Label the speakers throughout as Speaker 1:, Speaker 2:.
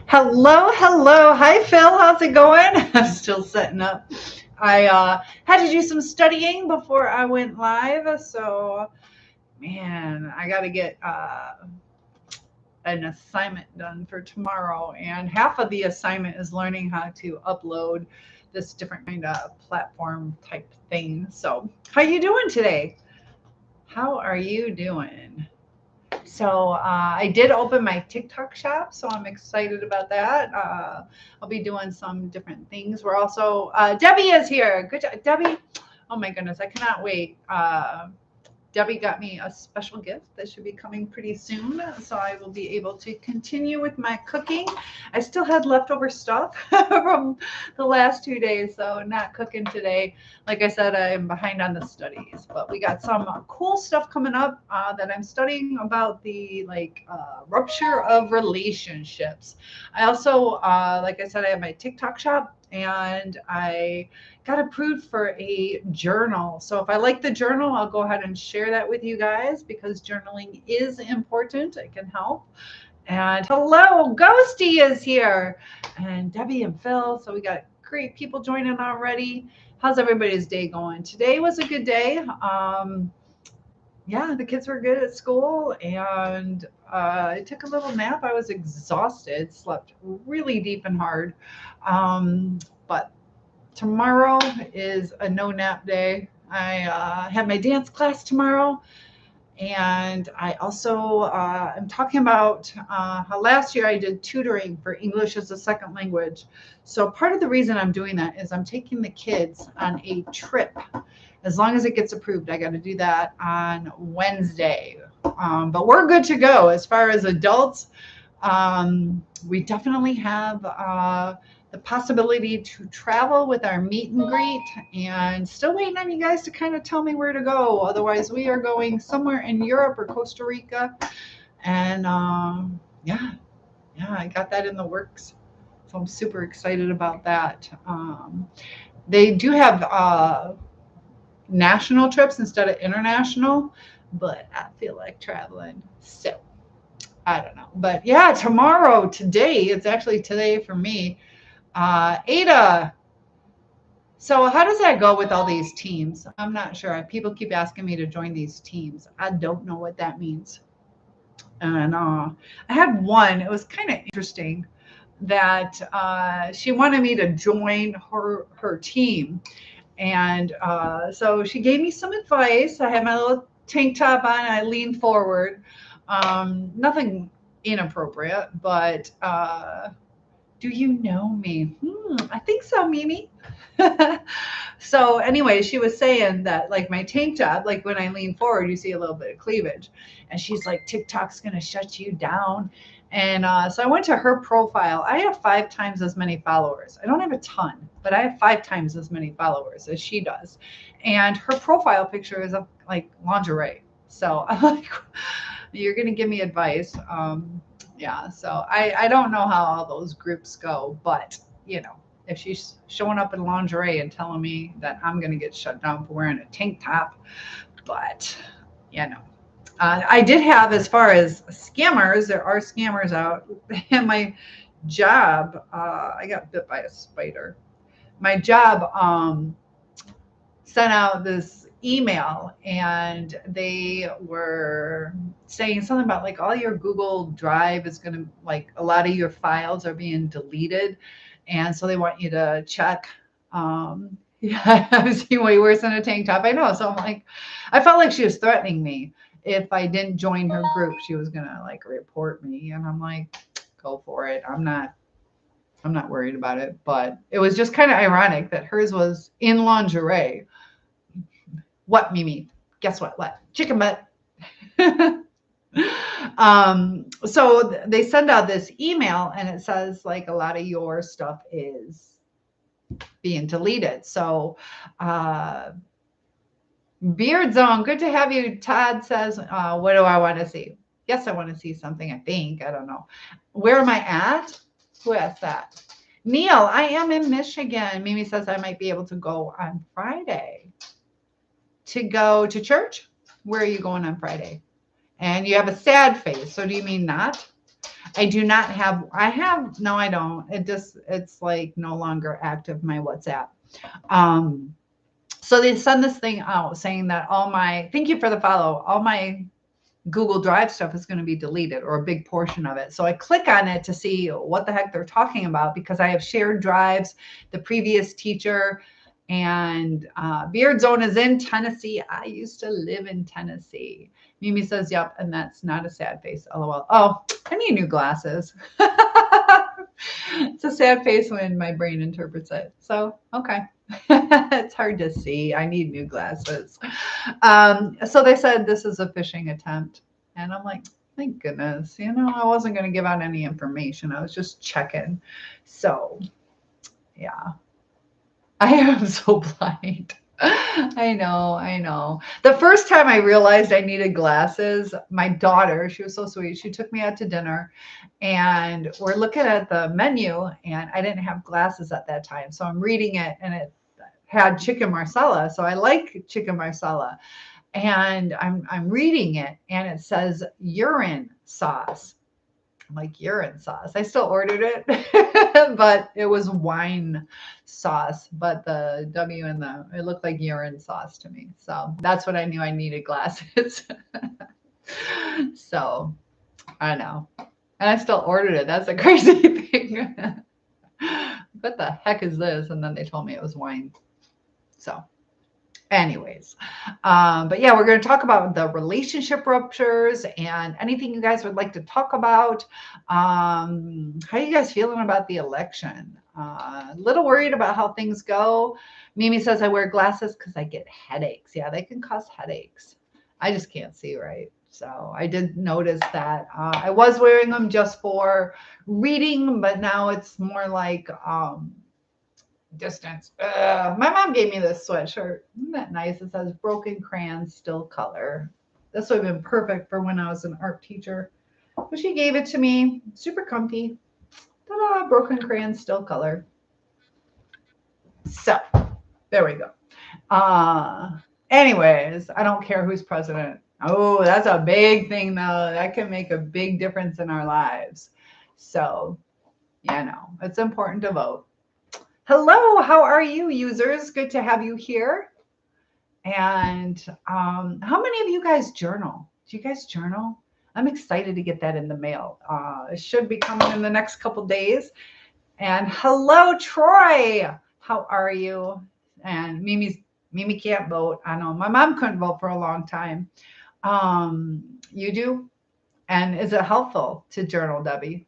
Speaker 1: Hello, hello. Hi, Phil. How's it going? I'm still setting up. I had to do some studying before I went live. So, man, I got to get an assignment done for tomorrow. And half of the assignment is learning how to upload this different kind of platform type thing. So, how you doing today? How are you doing? So I did open my TikTok shop, so I'm excited about that. I'll be doing some different things. We're also Debbie is here. Good job, Debbie. Oh my goodness, I cannot wait. Debbie got me a special gift that should be coming pretty soon, so I will be able to continue with my cooking. I still had leftover stuff from the last 2 days, so not cooking today. Like I said, I'm behind on the studies, but we got some cool stuff coming up that I'm studying about the rupture of relationships. I also, like I said, I have my TikTok shop, and I got approved for a journal. So if I like the journal, I'll go ahead and share that with you guys because journaling is important. It can help. And hello, Ghosty is here, and Debbie and Phil. So we got great people joining already. How's everybody's day going? Today was a good day. Yeah, the kids were good at school, and I took a little nap. I was exhausted, slept really deep and hard. But tomorrow is a no nap day. I have my dance class tomorrow. And I also am talking about how last year I did tutoring for English as a second language. So part of the reason I'm doing that is I'm taking the kids on a trip. As long as it gets approved, I got to do that on Wednesday. But we're good to go as far as adults. We definitely have the possibility to travel with our meet and greet, and still waiting on you guys to kind of tell me where to go. Otherwise, we are going somewhere in Europe or Costa Rica. And yeah, I got that in the works. So I'm super excited about that. They do have national trips instead of international, but I feel like traveling. So I don't know. But yeah, today, it's actually today for me. Ada, so how does that go with all these teams? I'm not sure. People keep asking me to join these teams. I don't know what that means. And I had one, it was kind of interesting that she wanted me to join her team. And so she gave me some advice. I had my little tank top on, I leaned forward. Nothing inappropriate, but do you know me? I think so, Mimi. So anyway, she was saying that like my tank top, like when I lean forward, you see a little bit of cleavage. And she's like, TikTok's going to shut you down. And so I went to her profile. I have 5 times as many followers. I don't have a ton, but I have 5 times as many followers as she does. And her profile picture is of like lingerie. So I'm like, you're going to give me advice. Yeah, so I don't know how all those groups go, but if she's showing up in lingerie and telling me that I'm going to get shut down for wearing a tank top, but I did have, as far as scammers, there are scammers out. And my job, I got bit by a spider. My job sent out this email, and they were saying something about like all your Google Drive is going to, like, a lot of your files are being deleted. And so they want you to check. Yeah, I was way worse than a tank top. I know. So I'm like, I felt like she was threatening me. If I didn't join her group, she was going to like report me. And I'm like, go for it. I'm not worried about it. But it was just kind of ironic that hers was in lingerie. What, Mimi? Guess what? What? Chicken butt. So they send out this email, and it says like a lot of your stuff is being deleted. So Beard Zone, good to have you. Todd says, what do I want to see? Yes, I want to see something, I think. I don't know. Where am I at? Who asked that? Neil, I am in Michigan. Mimi says I might be able to go on Friday. To go to church? Where are you going on Friday? And you have a sad face. So do you mean not? I do not have, no, I don't. It's like no longer active, my WhatsApp. Um, so they send this thing out saying that thank you for the follow, all my Google Drive stuff is going to be deleted, or a big portion of it. So I click on it to see what the heck they're talking about, because I have shared drives, the previous teacher, and Beard Zone is in Tennessee. I used to live in Tennessee. Mimi says, yep, and that's not a sad face. LOL. Oh, I need new glasses. It's a sad face when my brain interprets it. So, okay. It's hard to see. I need new glasses. So they said this is a phishing attempt. And I'm like, thank goodness. I wasn't going to give out any information. I was just checking. So, yeah. I am so blind. I know. The first time I realized I needed glasses, my daughter, she was so sweet. She took me out to dinner, and we're looking at the menu, and I didn't have glasses at that time. So I'm reading it, and it had chicken marsala. So I like chicken marsala. And I'm reading it, and it says urine sauce. I'm like, urine sauce. I still ordered it, but it was wine sauce. But the W in it looked like urine sauce to me. So that's what I knew I needed glasses. So I know. And I still ordered it. That's a crazy thing. What the heck is this? And then they told me it was wine. So anyways, but yeah, we're going to talk about the relationship ruptures and anything you guys would like to talk about. How are you guys feeling about the election? A little worried about how things go. Mimi says I wear glasses because I get headaches. Yeah, they can cause headaches. I just can't see right. So I did notice that. I was wearing them just for reading, but now it's more like distance. My mom gave me this sweatshirt. Isn't that nice? It says broken crayon, still color. This would have been perfect for when I was an art teacher. But she gave it to me. Super comfy. Ta-da, broken crayon, still color. So there we go. Anyways, I don't care who's president. Oh, that's a big thing though. That can make a big difference in our lives. So, it's important to vote. Hello, how are you, users? Good to have you here. And how many of you guys journal? Do you guys journal? I'm excited to get that in the mail. It should be coming in the next couple days. And hello, Troy. How are you? And Mimi can't vote. I know my mom couldn't vote for a long time. You do? And is it helpful to journal, Debbie?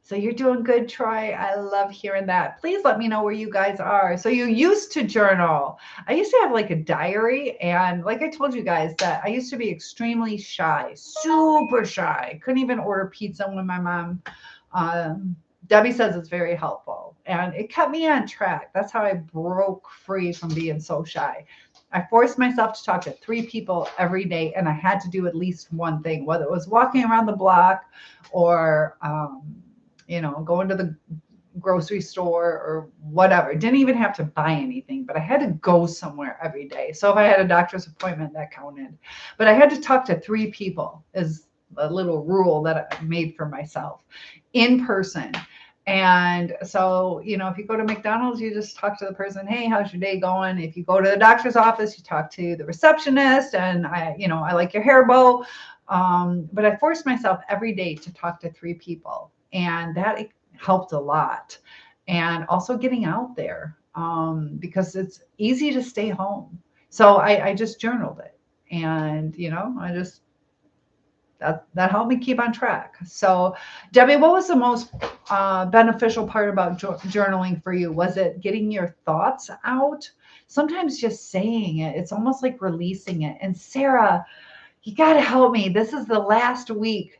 Speaker 1: So you're doing good, Troy. I love hearing that. Please let me know where you guys are. So you used to journal. I used to have like a diary. And like I told you guys that I used to be extremely shy, super shy. Couldn't even order pizza when my mom, Debbie says it's very helpful. And it kept me on track. That's how I broke free from being so shy. I forced myself to talk to 3 people every day, and I had to do at least one thing, whether it was walking around the block or, going to the grocery store or whatever. Didn't even have to buy anything, but I had to go somewhere every day. So if I had a doctor's appointment, that counted. But I had to talk to 3 people, is a little rule that I made for myself, in person. And so, if you go to McDonald's, you just talk to the person, hey, how's your day going? If you go to the doctor's office, you talk to the receptionist, and I like your hair bow. But I forced myself every day to talk to 3 people. And that helped a lot. And also getting out there, because it's easy to stay home. So I just journaled it. And, that helped me keep on track. So, Debbie, what was the most beneficial part about journaling for you? Was it getting your thoughts out? Sometimes just saying it, it's almost like releasing it. And Sarah, you got to help me. This is the last week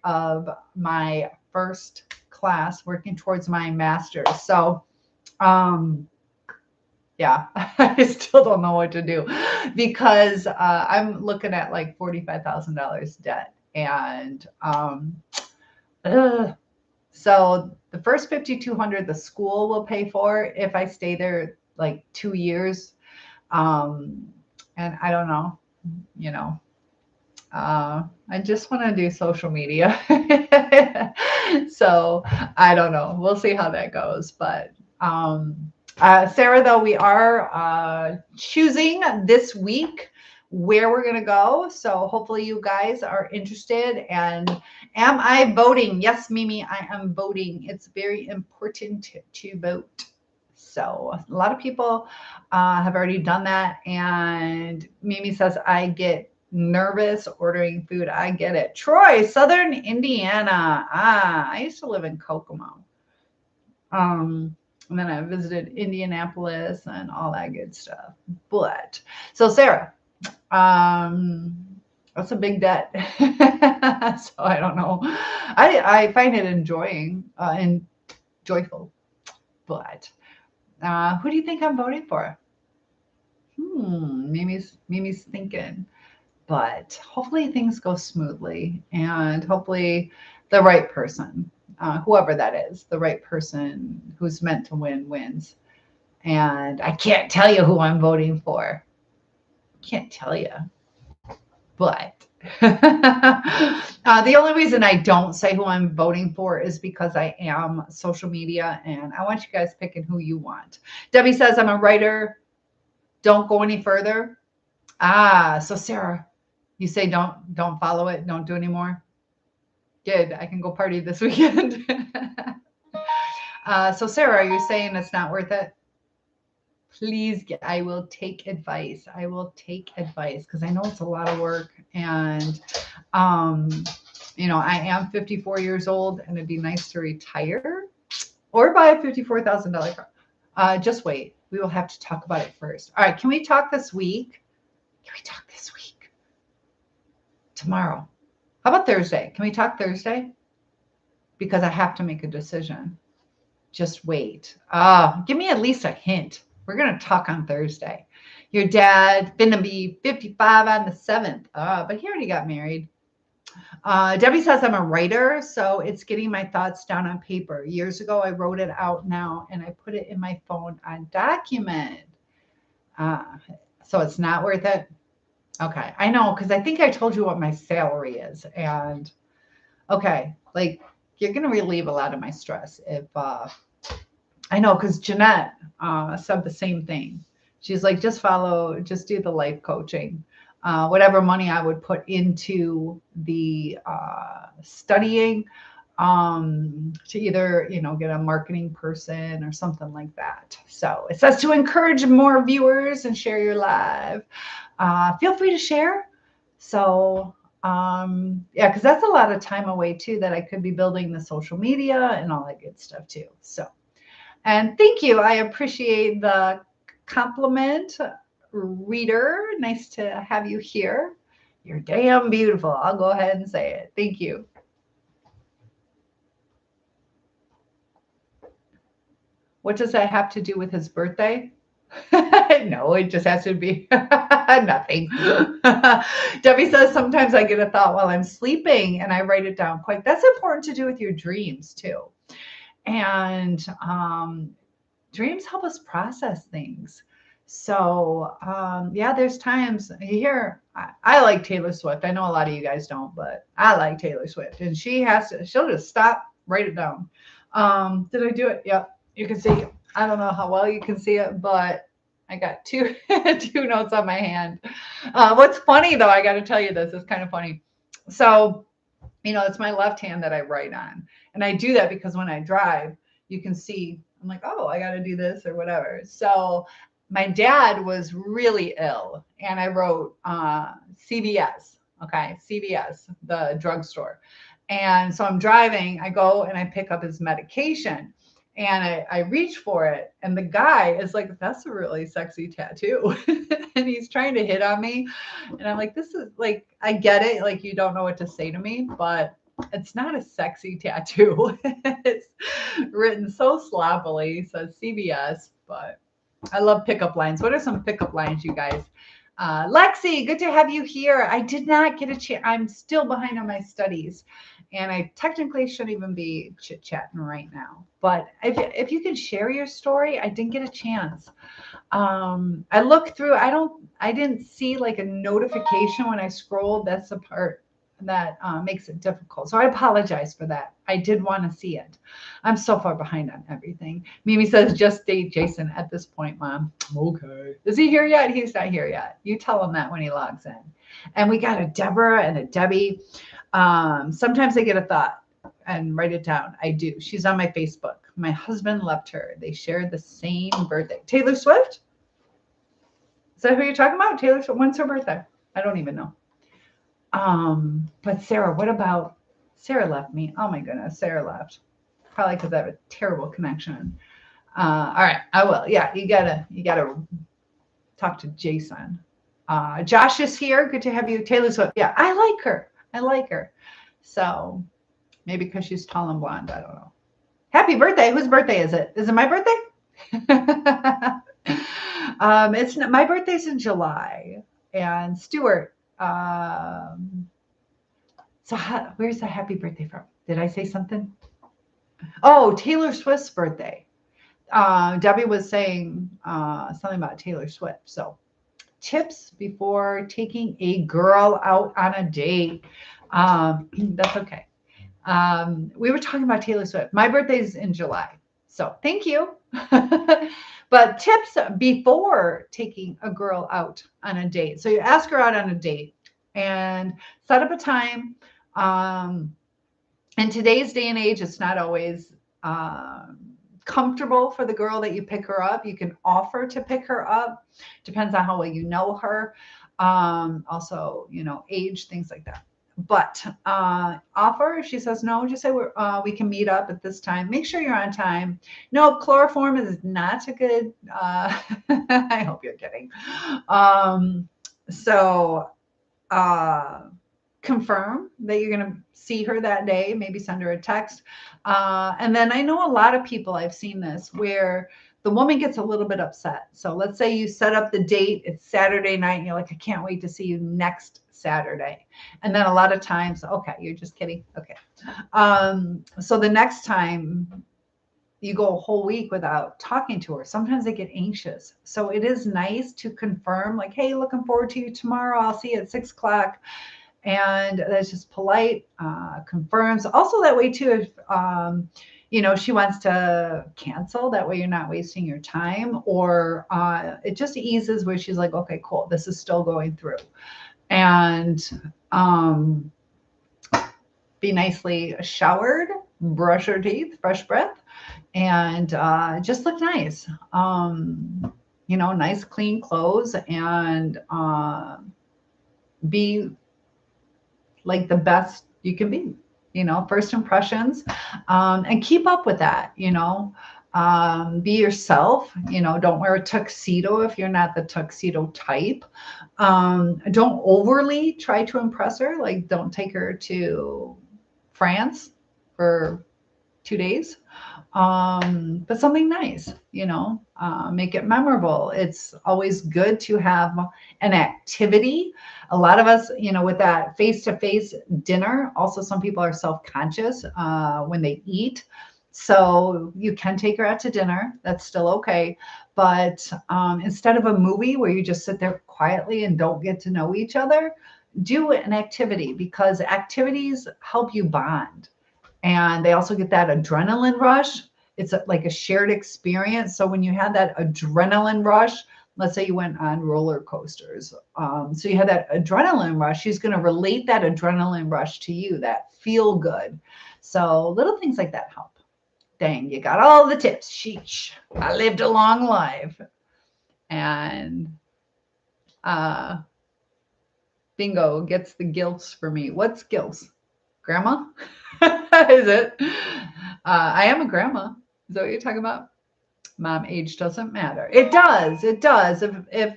Speaker 1: of my first class working towards my master's. So, yeah, I still don't know what to do, because I'm looking at like $45,000 debt. And so the first $5,200 the school will pay for if I stay there like 2 years. And I don't know, I just want to do social media. So I don't know. We'll see how that goes. But Sarah, though, we are choosing this week where we're going to go. So hopefully you guys are interested. And am I voting? Yes, Mimi, I am voting. It's very important to vote. So a lot of people have already done that. And Mimi says, I get nervous ordering food. I get it. Troy, Southern Indiana. I used to live in Kokomo. And then I visited Indianapolis and all that good stuff. But so Sarah, that's a big debt. So I don't know. I find it enjoying and joyful. But who do you think I'm voting for? Mimi's thinking. But hopefully things go smoothly and hopefully the right person, whoever that is, the right person who's meant to win wins. And I can't tell you who I'm voting for. Can't tell you. But the only reason I don't say who I'm voting for is because I am social media and I want you guys picking who you want. Debbie says I'm a writer. Don't go any further. So Sarah, you say don't follow it, don't do anymore. Good, I can go party this weekend. So Sarah, are you saying it's not worth it? Please, I will take advice. I will take advice because I know it's a lot of work. And, I am 54 years old and it'd be nice to retire or buy a $54,000 car. Just wait. We will have to talk about it first. All right. Can we talk this week? Can we talk this week? Tomorrow. How about Thursday? Can we talk Thursday? Because I have to make a decision. Just wait. Give me at least a hint. We're going to talk on Thursday. Your dad going to be 55 on the 7th. But he already got married. Debbie says I'm a writer, so it's getting my thoughts down on paper. Years ago, I wrote it out now, and I put it in my phone on document. So it's not worth it? Okay, I know, because I think I told you what my salary is. And, okay, like, you're going to relieve a lot of my stress if I know, because Jeanette said the same thing. She's like, just do the life coaching. Whatever money I would put into the studying to either, get a marketing person or something like that. So it says to encourage more viewers and share your live. Feel free to share. So because that's a lot of time away too, that I could be building the social media and all that good stuff too. So. And thank you. I appreciate the compliment, reader. Nice to have you here. You're damn beautiful. I'll go ahead and say it. Thank you. What does that have to do with his birthday? No, it just has to be nothing. Debbie says sometimes I get a thought while I'm sleeping and I write it down quick. That's important to do with your dreams too. And dreams help us process things. So there's times here. I like Taylor Swift. I know a lot of you guys don't, but I like Taylor Swift, and she'll just stop, write it down. Did I do it? Yep. You can see. I don't know how well you can see it, but I got two notes on my hand. What's funny though, I got to tell you this. It's kind of funny. So. It's my left hand that I write on. And I do that because when I drive, you can see, I'm like, oh, I got to do this or whatever. So my dad was really ill and I wrote CVS. Okay. CVS, the drugstore. And so I'm driving, I go and I pick up his medication and I reach for it. And the guy is like, that's a really sexy tattoo. And he's trying to hit on me. And I'm like, this is like, I get it. Like, you don't know what to say to me, but it's not a sexy tattoo. It's written so sloppily. It says CVS, but I love pickup lines. What are some pickup lines, you guys? Lexi, good to have you here. I did not get a chance. I'm still behind on my studies. and I technically shouldn't even be chit-chatting right now. But if you can share your story, I didn't get a chance. I looked through, I didn't see like a notification when I scrolled. That's the part that makes it difficult. So I apologize for that. I did want to see it. I'm so far behind on everything. Mimi says, just date Jason at this point, Mom. Okay. Is he here yet? He's not here yet. You tell him that when he logs in. And we got a Deborah and a Debbie. Sometimes I get a thought and write it down. I do. She's on my Facebook. My husband left her. They shared the same birthday. Taylor Swift? Is that who you're talking about? Taylor Swift? When's her birthday? I don't even know. But Sarah, what about Sarah left me? Oh my goodness, Sarah left. Probably because I have a terrible connection. All right, I will. Yeah, you gotta talk to Jason. Josh is here. Good to have you. Taylor Swift. Yeah, I like her. So maybe because she's tall and blonde. I don't know. Happy birthday. Whose birthday is it? Is it my birthday? It's not, my birthday's in July. And Stuart, where's the happy birthday from? Did I say something? Oh, Taylor Swift's birthday. Debbie was saying something about Taylor Swift. So tips before taking a girl out on a date. That's okay. We were talking about Taylor Swift. My birthday's in July. So thank you. But tips before taking a girl out on a date. So you ask her out on a date and set up a time. In today's day and age, it's not always comfortable for the girl that you pick her up. You can offer to pick her up. Depends on how well you know her. Also, age, things like that. But offer, if she says no, just say we can meet up at this time. Make sure you're on time. No, chloroform is not a good, I hope you're kidding. So confirm that you're going to see her that day, maybe send her a text. And then I know a lot of people, I've seen this, where the woman gets a little bit upset. So let's say you set up the date, it's Saturday night, and you're like, I can't wait to see you next Saturday. And then a lot of times, okay, you're just kidding. Okay. So the next time you go a whole week without talking to her, sometimes they get anxious. So it is nice to confirm, like, hey, looking forward to you tomorrow. I'll see you at 6:00. And that's just polite, confirms. Also that way too, if, she wants to cancel, that way you're not wasting your time, or it just eases where she's like, okay, cool, this is still going through. And be nicely showered, brush her teeth, fresh breath, and just look nice. Nice clean clothes, and be like the best you can be, first impressions, and keep up with that, be yourself, don't wear a tuxedo if you're not the tuxedo type. Don't overly try to impress her. Like, don't take her to France for 2 days. But something nice, make it memorable. It's always good to have an activity. A lot of us, with that face-to-face dinner, also some people are self-conscious when they eat. So you can take her out to dinner. That's still okay. But instead of a movie where you just sit there quietly and don't get to know each other, do an activity, because activities help you bond. And they also get that adrenaline rush. It's like a shared experience. So when you have that adrenaline rush, let's say you went on roller coasters. So you have that adrenaline rush. She's going to relate that adrenaline rush to you, that feel good. So little things like that help. Dang, you got all the tips. Sheesh. I lived a long life. And bingo gets the gilts for me. What's gilts? Grandma? Is it? I am a grandma. Is that what you're talking about? Mom, age doesn't matter. It does. It does. If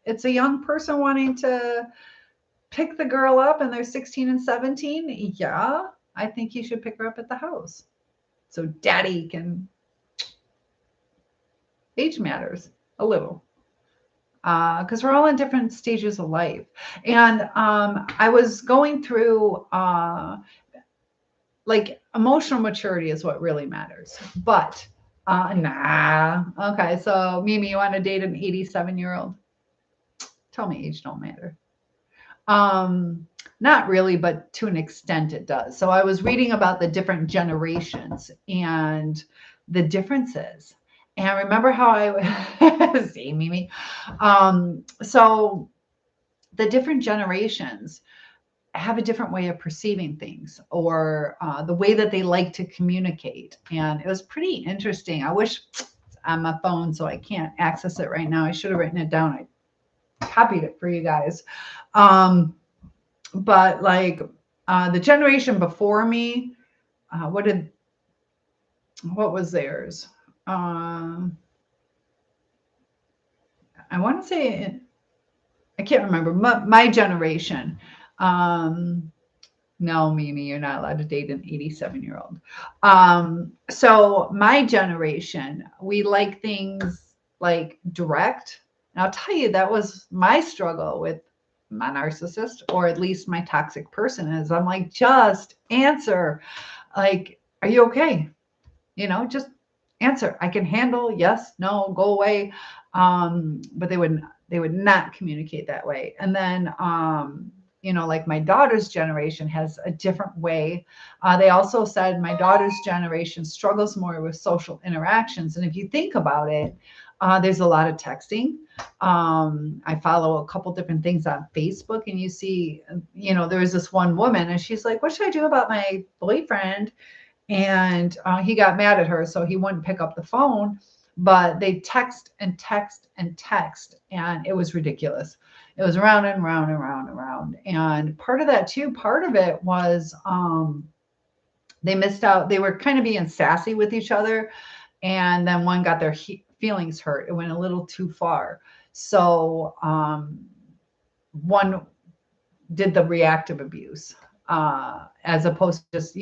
Speaker 1: it's a young person wanting to pick the girl up and they're 16 and 17, yeah, I think you should pick her up at the house. So daddy can, age matters a little. Because we're all in different stages of life. And I was going through like emotional maturity is what really matters. But nah. Okay, so Mimi, you want to date an 87-year-old? Tell me age don't matter. Um, Not really, but to an extent it does. So I was reading about the different generations and the differences. And I remember how I see Mimi. So the different generations have a different way of perceiving things or the way that they like to communicate. And it was pretty interesting. I wish on my phone, so I can't access it right now. I should have written it down. I copied it for you guys. Um, but like the generation before me, what was theirs? Um, I want to say, I can't remember. My generation. Um, No, Mimi, you're not allowed to date an 87-year-old. So my generation, we like things like direct. And I'll tell you, that was my struggle with my narcissist, or at least my toxic person, is I'm like, just answer. Like, are you okay? Just answer. I can handle yes, no, go away. But they would not communicate that way. And then like my daughter's generation has a different way. They also said my daughter's generation struggles more with social interactions. And if you think about it, there's a lot of texting. I follow a couple different things on Facebook, and you see, there was this one woman, and she's like, what should I do about my boyfriend? And he got mad at her, so he wouldn't pick up the phone. But they text and text and text, and it was ridiculous. It was round and round and round and round. And part of that too, part of it was they missed out. They were kind of being sassy with each other, and then one got their feelings hurt. It went a little too far. So one did the reactive abuse as opposed to just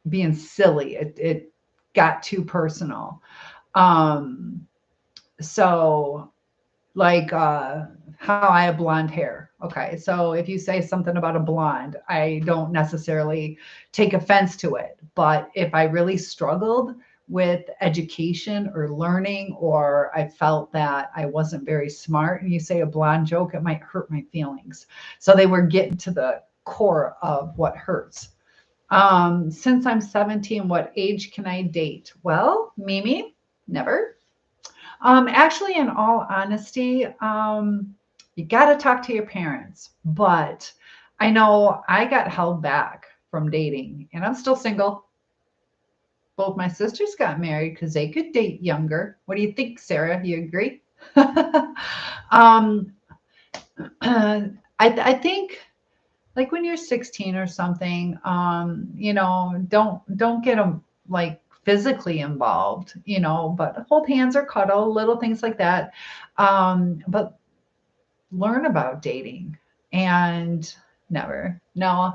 Speaker 1: being silly. It got too personal. So like how I have blonde hair. Okay. So if you say something about a blonde, I don't necessarily take offense to it. But if I really struggled with education or learning, or I felt that I wasn't very smart, and you say a blonde joke, it might hurt my feelings. So they were getting to the core of what hurts. Since I'm 17, what age can I date? Well, Mimi, never. Actually, in all honesty, you got to talk to your parents. But I know I got held back from dating, and I'm still single. Both my sisters got married because they could date younger. What do you think, Sarah? You agree? um, I think like when you're 16 or something, don't get them like physically involved, but hold hands or cuddle, little things like that. But learn about dating and never, no.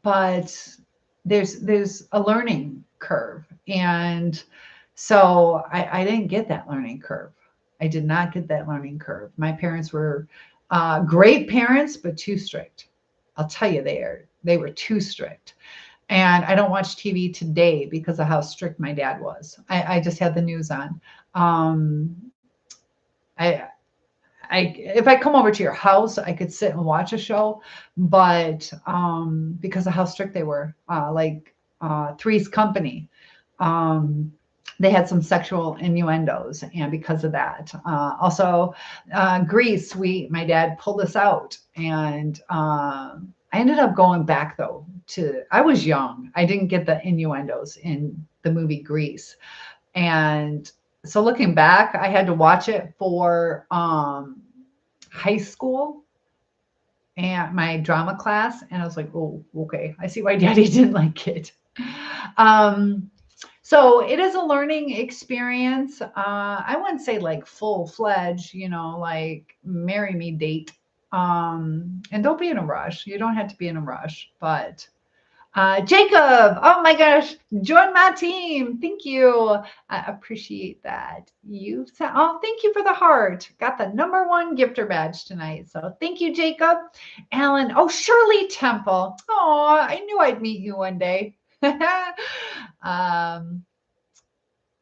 Speaker 1: But there's a learning curve. And so I didn't get that learning curve. I did not get that learning curve. My parents were great parents, but too strict. I'll tell you, they were too strict. And I don't watch TV today because of how strict my dad was. I just had the news on. I if I come over to your house, I could sit and watch a show, but because of how strict they were, Three's Company, they had some sexual innuendos, and because of that, also Grease, my dad pulled us out, and I ended up going back though I was young. I didn't get the innuendos in the movie Grease, and so looking back, I had to watch it for high school and my drama class. And I was like, oh, okay. I see why Daddy didn't like it. So it is a learning experience. I wouldn't say like full-fledged, like marry me date. And don't be in a rush. You don't have to be in a rush, but Jacob, oh my gosh, join my team. Thank you. I appreciate that. You said, oh, thank you for the heart. Got the #1 gifter badge tonight. So thank you, Jacob. Alan, oh, Shirley Temple. Oh, I knew I'd meet you one day.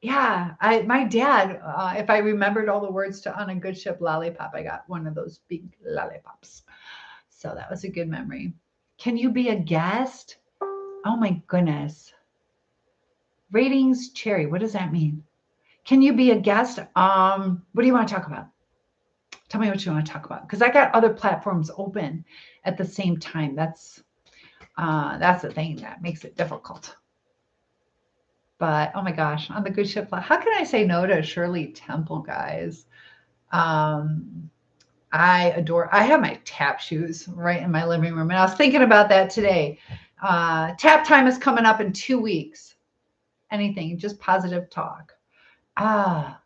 Speaker 1: Yeah, my dad, if I remembered all the words to On a Good Ship Lollipop, I got one of those big lollipops. So that was a good memory. Can you be a guest? Oh my goodness. Ratings cherry. What does that mean? Can you be a guest? What do you want to talk about? Tell me what you want to talk about. Because I got other platforms open at the same time. That's the thing that makes it difficult. But oh my gosh, on the Good Ship, how can I say no to Shirley Temple, guys? I have my tap shoes right in my living room. And I was thinking about that today. Tap time is coming up in 2 weeks. Anything, just positive talk. I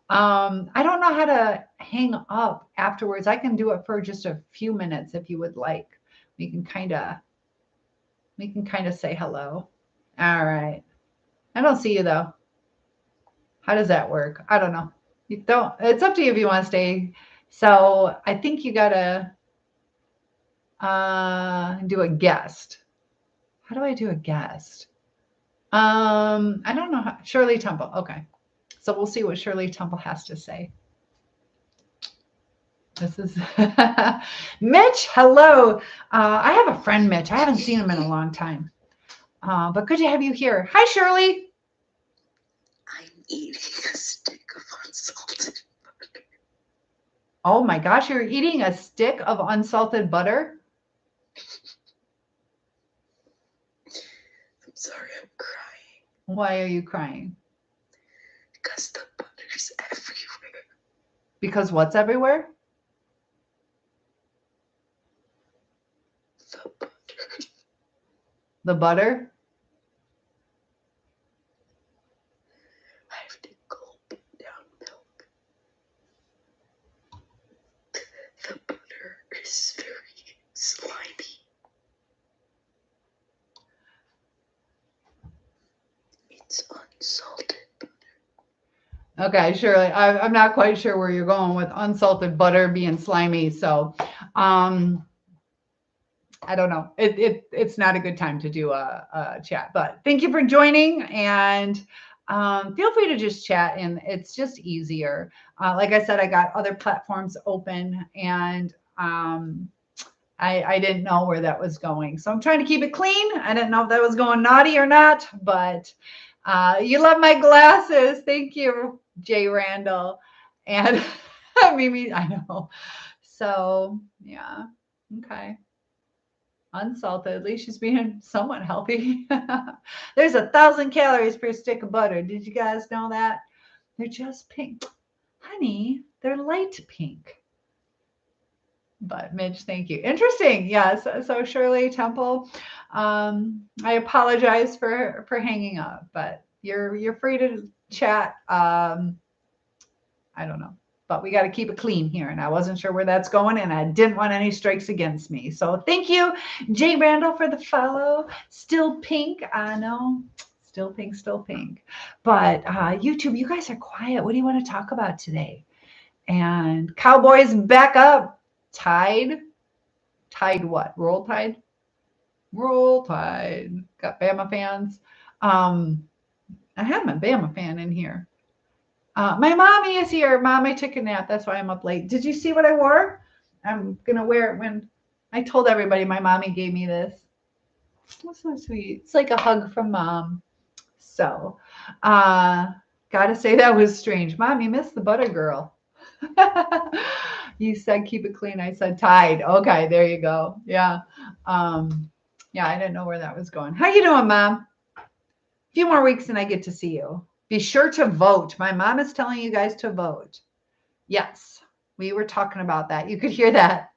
Speaker 1: don't know how to hang up afterwards. I can do it for just a few minutes if you would like. We can kind of say hello. All right. I don't see you though. How does that work? I don't know. You don't. It's up to you if you want to stay. So I think you gotta do a guest. How do I do a guest? I don't know. Shirley Temple. Okay. So we'll see what Shirley Temple has to say. This is Mitch. Hello. I have a friend, Mitch. I haven't seen him in a long time. But good to have you here. Hi, Shirley.
Speaker 2: I'm eating a stick of unsalted butter.
Speaker 1: Oh my gosh, you're eating a stick of unsalted butter?
Speaker 2: I'm sorry, I'm crying.
Speaker 1: Why are you crying?
Speaker 2: Because the butter's everywhere.
Speaker 1: Because what's everywhere?
Speaker 2: The butter.
Speaker 1: The butter?
Speaker 2: I have to gulp down milk. The butter is very slimy. It's unsalted butter.
Speaker 1: Okay, Shirley. I'm not quite sure where you're going with unsalted butter being slimy. So I don't know. It's not a good time to do a chat, but thank you for joining, and feel free to just chat, and it's just easier. Like I said, I got other platforms open, and I didn't know where that was going. So I'm trying to keep it clean. I didn't know if that was going naughty or not, but you love my glasses. Thank you, Jay Randall. And Mimi, I know. So yeah, okay. Unsalted. At least she's being somewhat healthy. There's 1,000 calories per stick of butter. Did you guys know that? They're just pink. Honey, they're light pink. But Mitch, thank you. Interesting. Yes. So Shirley Temple, I apologize for hanging up, but you're free to chat. I don't know, but we got to keep it clean here, and I wasn't sure where that's going, and I didn't want any strikes against me. So thank you, Jay Randall, for the follow. Still pink, I know. Still pink, still pink. But YouTube, you guys are quiet. What do you want to talk about today? And Cowboys back up. Tide what? Roll Tide? Roll Tide. Got Bama fans. I have my Bama fan in here. My mommy is here. Mom, I took a nap. That's why I'm up late. Did you see what I wore? I'm going to wear it when I told everybody my mommy gave me this. That's so sweet. It's like a hug from mom. So, gotta say that was strange. Mom, you missed the butter girl. You said keep it clean. I said Tide. Okay, there you go. Yeah. Yeah, I didn't know where that was going. How you doing, Mom? A few more weeks and I get to see you. Be sure to vote. My mom is telling you guys to vote. Yes, we were talking about that. You could hear that.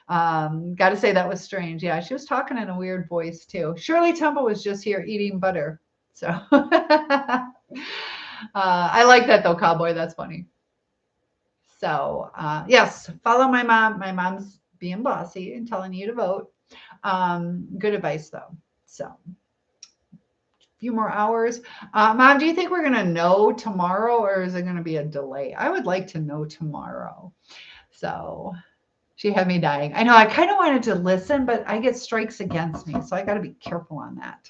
Speaker 1: Got to say that was strange. Yeah, she was talking in a weird voice too. Shirley Temple was just here eating butter. So I like that though, Cowboy. That's funny. So yes, follow my mom. My mom's being bossy and telling you to vote. Good advice though. So a few more hours. Mom, do you think we're going to know tomorrow or is it going to be a delay? I would like to know tomorrow. So she had me dying. I know I kind of wanted to listen, but I get strikes against me. So I got to be careful on that.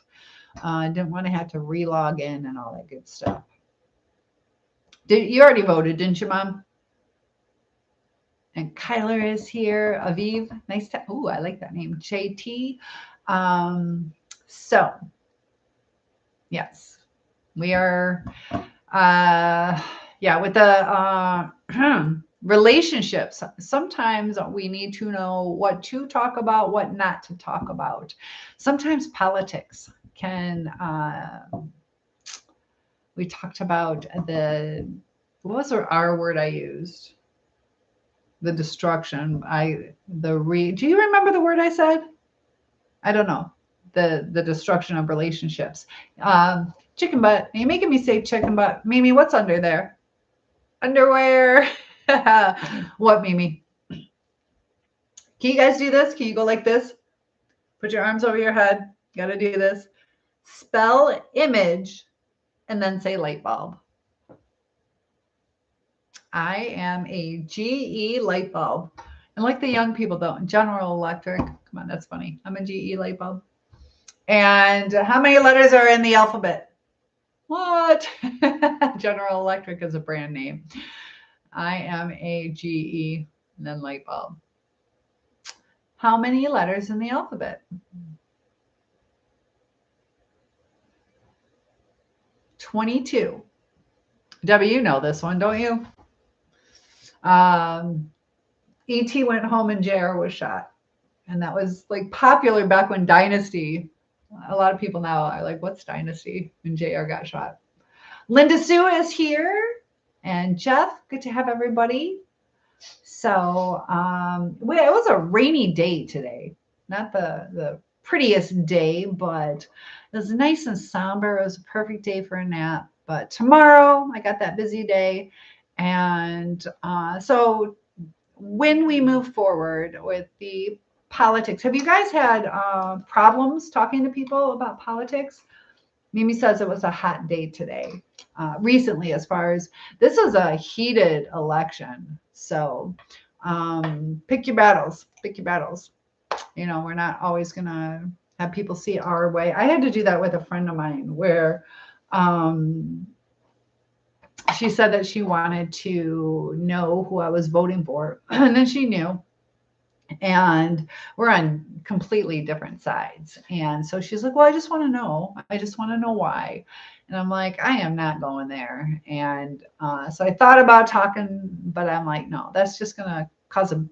Speaker 1: I didn't want to have to relog in and all that good stuff. You already voted, didn't you, Mom? And Kyler is here. Aviv, nice to. Ooh, I like that name. JT. So, yes, we are. Yeah, with the relationships. Sometimes we need to know what to talk about, what not to talk about. Sometimes politics can. We talked about what was the R word I used? The destruction. Do you remember the word I said? I don't know. The destruction of relationships. Chicken butt. You're making me say chicken butt. Mimi, what's under there? Underwear. What, Mimi? Can you guys do this? Can you go like this? Put your arms over your head. You got to do this. Spell image and then say light bulb. I am a GE light bulb. And like the young people don't. General Electric. Come on, that's funny. I'm a GE light bulb. And how many letters are in the alphabet? What? General Electric is a brand name. I am a GE and then light bulb. How many letters in the alphabet? 22. Debbie, you know this one, don't you? E.T. went home and JR was shot. And that was like popular back when Dynasty. A lot of people now are like, what's Dynasty? When JR got shot. Linda Sue is here. And Jeff, good to have everybody. So it was a rainy day today. Not the prettiest day, but it was nice and somber. It was a perfect day for a nap. But tomorrow, I got that busy day. And so when we move forward with the politics, have you guys had problems talking to people about politics? Mimi says it was a hot day today. Recently, as far as this is a heated election. So pick your battles. Pick your battles. You know, we're not always going to have people see it our way. I had to do that with a friend of mine where she said that she wanted to know who I was voting for. And then she knew. And we're on completely different sides. And so she's like, well, I just want to know. I just want to know why. And I'm like, I am not going there. And so I thought about talking, but I'm like, no, that's just going to cause a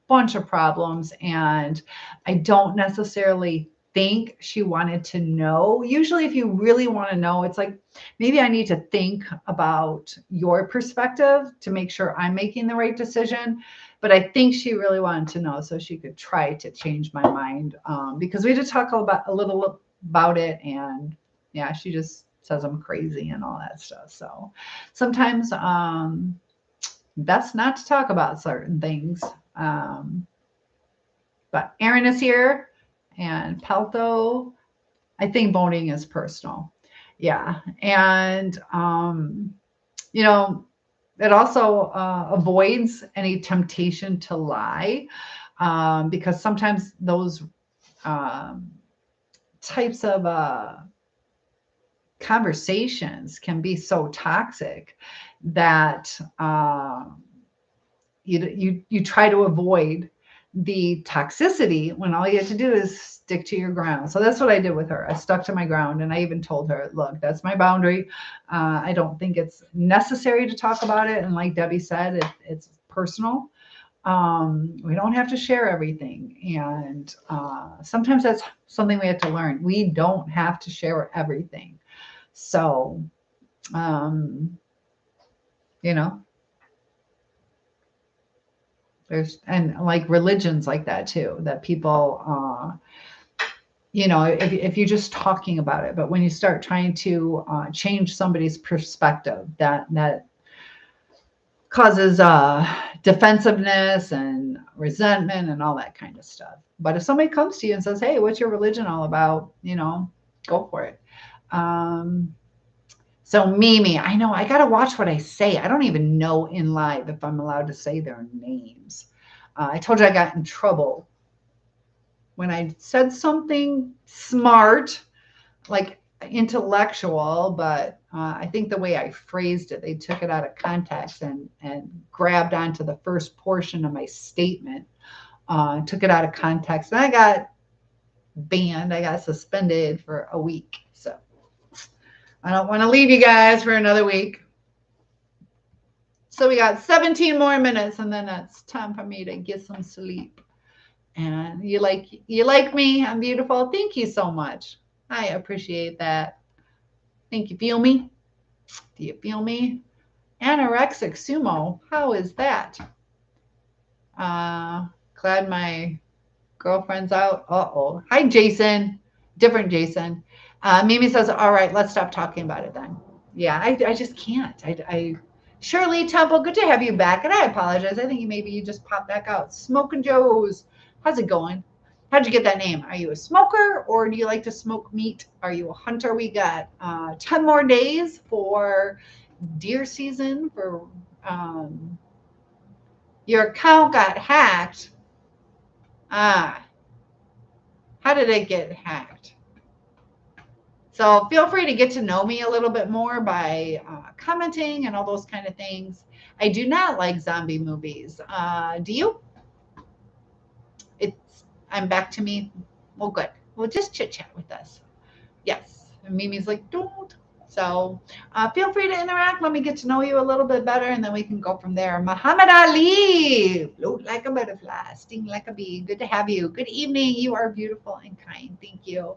Speaker 1: bunch of problems. And I don't necessarily think she wanted to know. Usually, if you really want to know, it's like, maybe I need to think about your perspective to make sure I'm making the right decision. But I think she really wanted to know so she could try to change my mind because we did talk a little about it. And yeah, she just says I'm crazy and all that stuff. So sometimes best not to talk about certain things. But Aaron is here and Pelto. I think voting is personal. Yeah. And, you know, it also avoids any temptation to lie because sometimes those types of conversations can be so toxic that you try to avoid the toxicity when all you have to do is stick to your ground. So that's what I did with her. I stuck to my ground and I even told her, look, that's my boundary. I don't think it's necessary to talk about it. And like Debbie said, it's personal. We don't have to share everything. And sometimes that's something we have to learn. We don't have to share everything. So, you know, and like religions like that too, that people, you know, if you're just talking about it, but when you start trying to change somebody's perspective, that causes defensiveness and resentment and all that kind of stuff. But if somebody comes to you and says, "Hey, what's your religion all about?" Go for it. Um, so Mimi, I know I gotta watch what I say. I don't even know in live if I'm allowed to say their names. I told you I got in trouble when I said something smart, like intellectual, but I think the way I phrased it, they took it out of context and grabbed onto the first portion of my statement, took it out of context, and I got banned. I got suspended for a week. So I don't want to leave you guys for another week. So we got 17 more minutes, and then it's time for me to get some sleep. And you like me? I'm beautiful. Thank you so much. I appreciate that. Think you feel me? Do you feel me? Anorexic sumo. How is that? Uh, Glad my girlfriend's out. Uh-oh. Hi, Jason. Different Jason. Mimi says, all right, let's stop talking about it then. Yeah, I just can't. Shirley Temple, good to have you back. And I apologize. I think maybe you just popped back out. Smoking Joe's. How's it going? How'd you get that name? Are you a smoker or do you like to smoke meat? Are you a hunter? We got 10 more days for deer season. For your account got hacked. Ah, how did it get hacked? So feel free to get to know me a little bit more by commenting and all those kind of things. I do not like zombie movies. Do you? I'm back to me. Well, good. Well, just chit chat with us. Yes. And Mimi's like, don't. So feel free to interact. Let me get to know you a little bit better, and then we can go from there. Muhammad Ali, float like a butterfly, sting like a bee. Good to have you. Good evening. You are beautiful and kind. Thank you.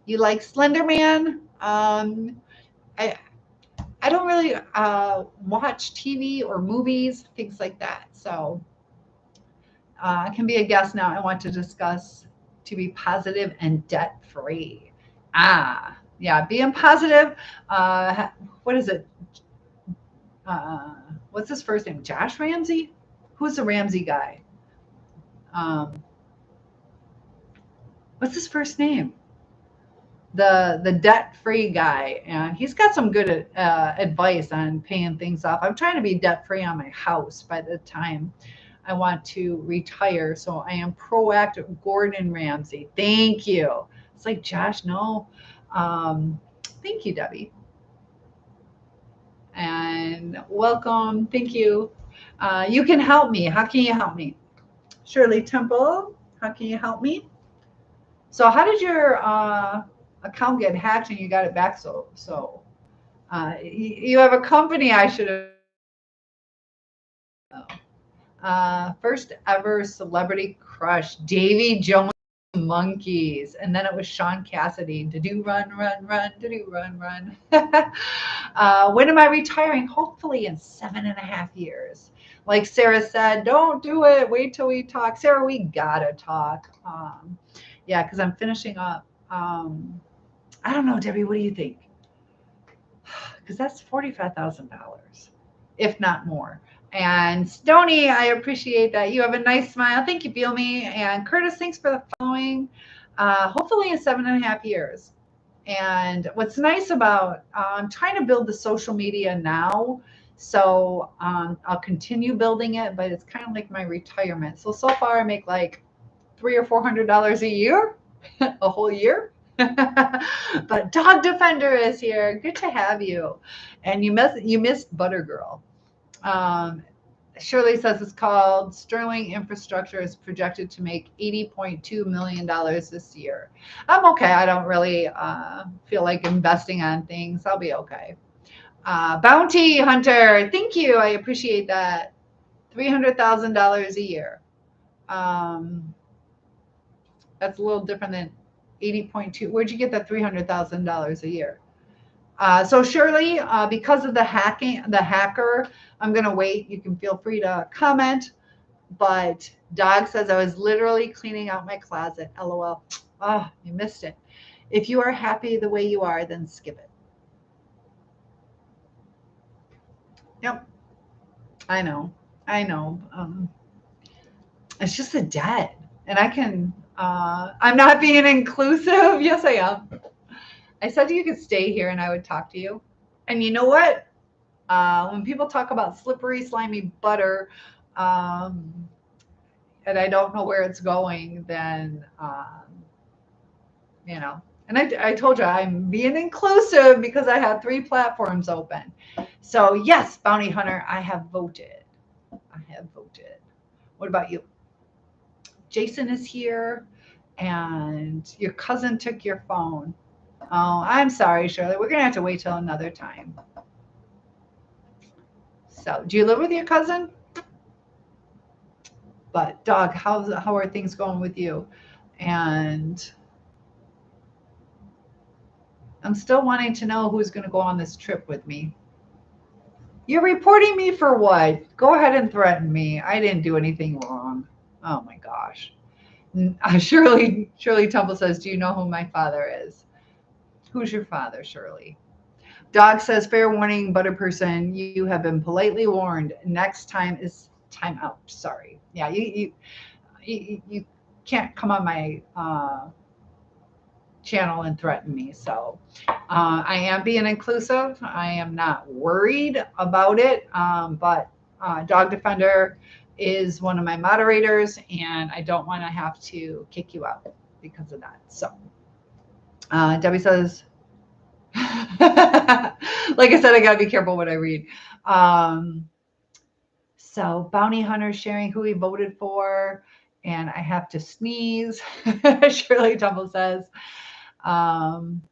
Speaker 1: You like Slender Man? I I don't really watch TV or movies, things like that. So I can be a guest now. I want to discuss to be positive and debt free. Yeah, being positive. What is it? Uh, what's his first name? Josh Ramsey? Who's the Ramsey guy? Um, what's his first name? The debt free guy, and he's got some good advice on paying things off. I'm trying to be debt free on my house by the time I want to retire, so I am proactive. Gordon Ramsay, thank you. It's like, Josh, no. um, Thank you, Debbie, and welcome. Thank you. You can help me. How can you help me? Shirley Temple, how can you help me? So how did your account get hacked and you got it back? You have a company. I should have. First ever celebrity crush, Davy Jones Monkeys, and then it was Sean Cassidy. To do run, run, run, to do run, run. When am I retiring? Hopefully in 7.5 years. Like Sarah said, don't do it. Wait till we talk. Sarah, we gotta talk. Yeah, because I'm finishing up. I don't know, Debbie. What do you think? Because that's $45,000, if not more. And Stony, I appreciate that. You have a nice smile. Thank you, Feel Me. And Curtis, thanks for the following. Hopefully in 7.5 years. And what's nice about I'm trying to build the social media now. So I'll continue building it, but it's kind of like my retirement. So far I make like $300 or $400 a year, a whole year. But Dog Defender is here. Good to have you. And you missed Butter Girl. Um, Shirley says it's called Sterling Infrastructure is projected to make $80.2 million this year. I'm okay. I don't really feel like investing on things. I'll be okay. Bounty Hunter, thank you. I appreciate that. $300,000 a year. Um, that's a little different than 80.2. Where'd you get that $300,000 a year? So Shirley, because of the hacker, I'm going to wait. You can feel free to comment. But Dog says I was literally cleaning out my closet. LOL. Oh, you missed it. If you are happy the way you are, then skip it. Yep. I know. I know. It's just a debt. And I'm not being inclusive. Yes, I am. I said you could stay here and I would talk to you. And you know what? When people talk about slippery, slimy butter, um, and I don't know where it's going, then, you know, and I told you I'm being inclusive because I have 3 platforms open. So, yes, Bounty Hunter, I have voted. I have voted. What about you? Jason is here, and your cousin took your phone. Oh, I'm sorry, Shirley. We're going to have to wait till another time. So, do you live with your cousin? But, dog, how are things going with you? And I'm still wanting to know who's going to go on this trip with me. You're reporting me for what? Go ahead and threaten me. I didn't do anything wrong. Oh my gosh. Shirley Temple says, "Do you know who my father is?" Who's your father, Shirley? Dog says, "Fair warning, butter person. You have been politely warned. Next time is time out." Sorry. Yeah, you can't come on my channel and threaten me. So I am being inclusive. I am not worried about it. But Dog Defender is one of my moderators, and I don't want to have to kick you out because of that. So Debbie says, like I said, I got to be careful what I read. So Bounty Hunter sharing who he voted for, and I have to sneeze. Shirley Tumble says, um,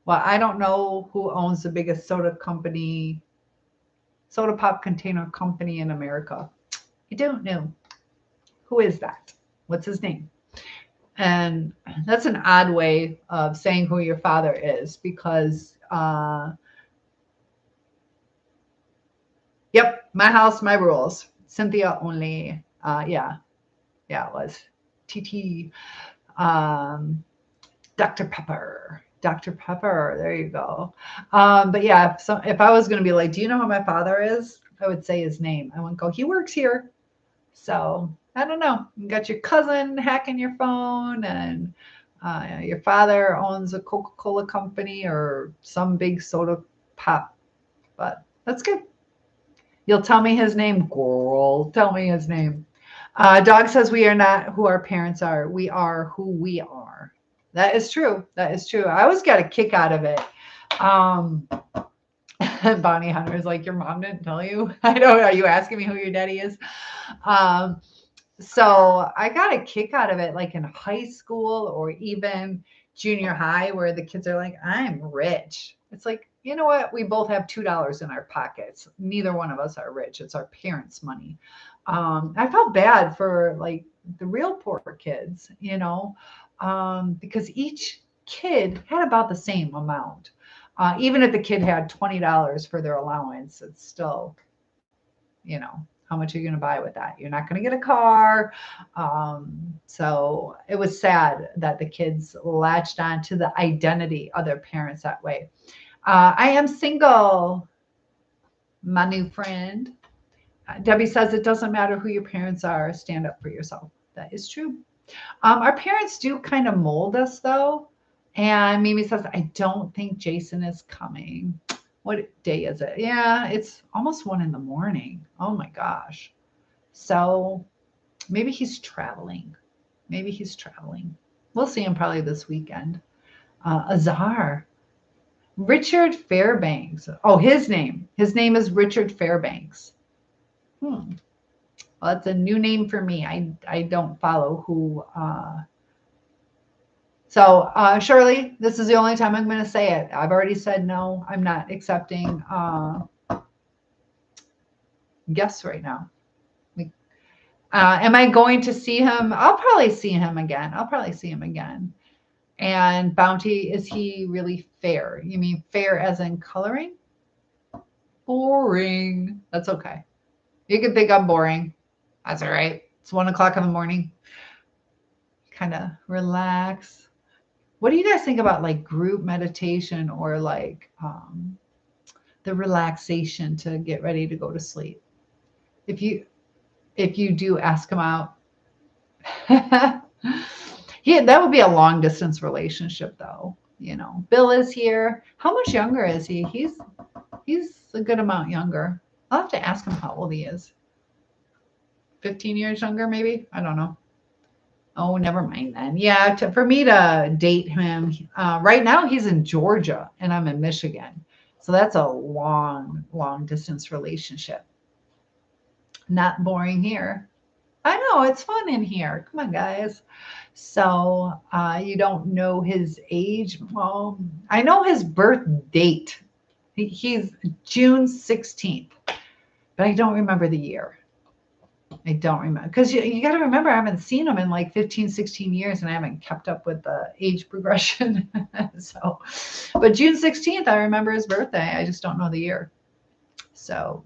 Speaker 1: well, I don't know who owns the biggest soda pop container company in America. I don't know. Who is that? What's his name? And that's an odd way of saying who your father is because, yep, my house, my rules. Cynthia only. Yeah, it was. TT. Dr. Pepper. Dr. Pepper. There you go. But yeah, if I was going to be like, do you know who my father is? I would say his name. I wouldn't go, he works here. So I don't know. You got your cousin hacking your phone, and your father owns a Coca-Cola company or some big soda pop. But that's good. You'll tell me his name, girl. Tell me his name. Dog says we are not who our parents are. We are who we are. That is true. That is true. I always got a kick out of it. Um, Bonnie Hunter is like, your mom didn't tell you? I know. Are you asking me who your daddy is? Um, so I got a kick out of it, like in high school or even junior high, where the kids are like, I'm rich. It's like, you know what? We both have $2 in our pockets. Neither one of us are rich. It's our parents' money. I felt bad for like the real poor kids, because each kid had about the same amount. Even if the kid had $20 for their allowance, it's still, how much are you going to buy with that? You're not going to get a car. So it was sad that the kids latched on to the identity of their parents that way. I am single, my new friend. Debbie says it doesn't matter who your parents are, stand up for yourself. That is true. Our parents do kind of mold us, though. And Mimi says, I don't think Jason is coming. What day is it? Yeah, it's almost 1 a.m. Oh my gosh. So maybe he's traveling. Maybe he's traveling. We'll see him probably this weekend. Azar. Richard Fairbanks. Oh, his name. His name is Richard Fairbanks. Well, that's a new name for me. I don't follow who. So, Shirley, this is the only time I'm going to say it. I've already said no. I'm not accepting guests right now. Am I going to see him? I'll probably see him again. And Bounty, is he really fair? You mean fair as in coloring? Boring. That's okay. You can think I'm boring. That's all right. It's 1 o'clock in the morning. Kind of relax. What do you guys think about like group meditation or like the relaxation to get ready to go to sleep. If you do ask him out, yeah, that would be a long distance relationship though. Bill is here. How much younger is he? He's a good amount younger. I'll have to ask him how old he is. 15 years younger, maybe? I don't know. Oh, never mind then. Yeah, for me to date him, right now he's in Georgia and I'm in Michigan. So that's a long, long distance relationship. Not boring here. I know it's fun in here. Come on, guys. So you don't know his age? Well, I know his birth date. He's June 16th, but I don't remember the year. I don't remember because you got to remember I haven't seen him in like 15, 16 years and I haven't kept up with the age progression. So, but June 16th, I remember his birthday. I just don't know the year. So,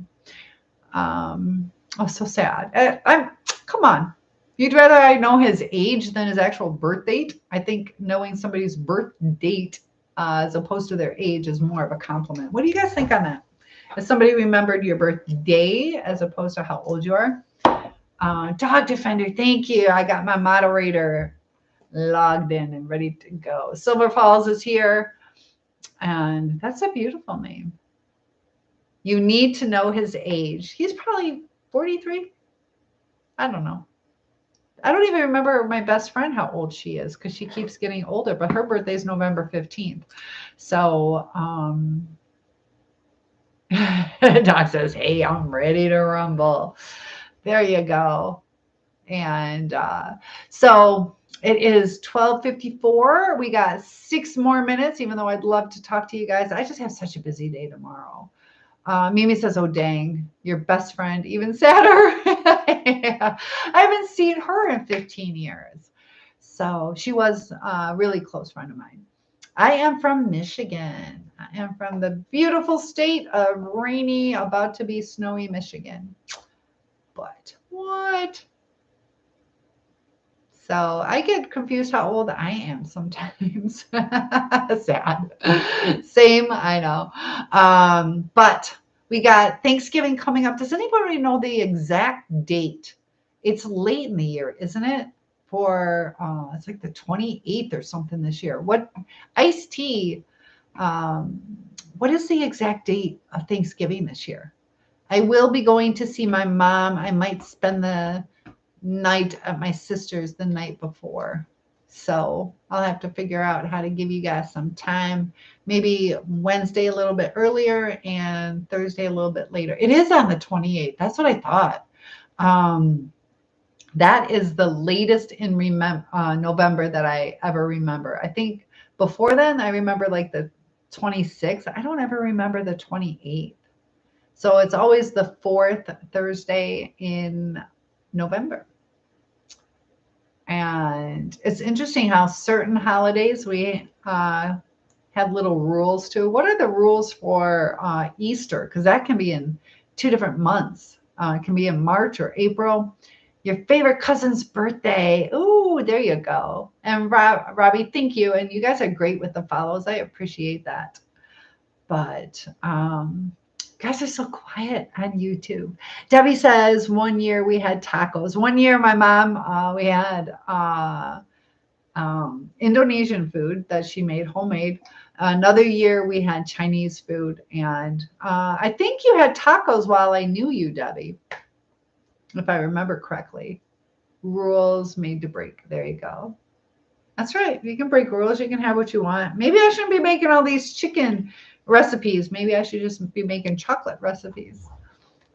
Speaker 1: oh, so sad. I'm come on. You'd rather I know his age than his actual birth date. I think knowing somebody's birth date as opposed to their age is more of a compliment. What do you guys think on that? If somebody remembered your birthday as opposed to how old you are? Dog Defender, thank you. I got my moderator logged in and ready to go. Silver Falls is here. And that's a beautiful name. You need to know his age. He's probably 43. I don't know. I don't even remember my best friend how old she is because she keeps getting older, but her birthday is November 15th. So, Doc says, hey, I'm ready to rumble. There you go. And so it is 12:54. We got 6 more minutes, even though I'd love to talk to you guys. I just have such a busy day tomorrow. Mimi says, oh, dang, your best friend, even sadder. Yeah. I haven't seen her in 15 years. So she was a really close friend of mine. I am from Michigan. I am from the beautiful state of rainy, about to be snowy Michigan. But what? So I get confused how old I am sometimes. Sad. Same, I know. But we got Thanksgiving coming up. Does anybody know the exact date? It's late in the year, isn't it? For it's like the 28th or something this year. What iced tea? Um, what is the exact date of Thanksgiving this year? I will be going to see my mom. I might spend the night at my sister's the night before. So I'll have to figure out how to give you guys some time. Maybe Wednesday a little bit earlier and Thursday a little bit later. It is on the 28th. That's what I thought. That is the latest in November that I ever remember. I think before then, I remember like the 26th. I don't ever remember the 28th. So it's always the 4th Thursday in November. And it's interesting how certain holidays we have little rules to. What are the rules for Easter? Because that can be in 2 different months. It can be in March or April. Your favorite cousin's birthday. Ooh, there you go. And Robbie, thank you. And you guys are great with the follows. I appreciate that. But guys are so quiet on YouTube. Debbie says 1 year we had tacos. 1 year my mom, we had Indonesian food that she made homemade. Another year we had Chinese food. And I think you had tacos while I knew you, Debbie, if I remember correctly. Rules made to break. There you go. That's right. You can break rules. You can have what you want. Maybe I shouldn't be making all these chicken recipes. Maybe I should just be making chocolate recipes.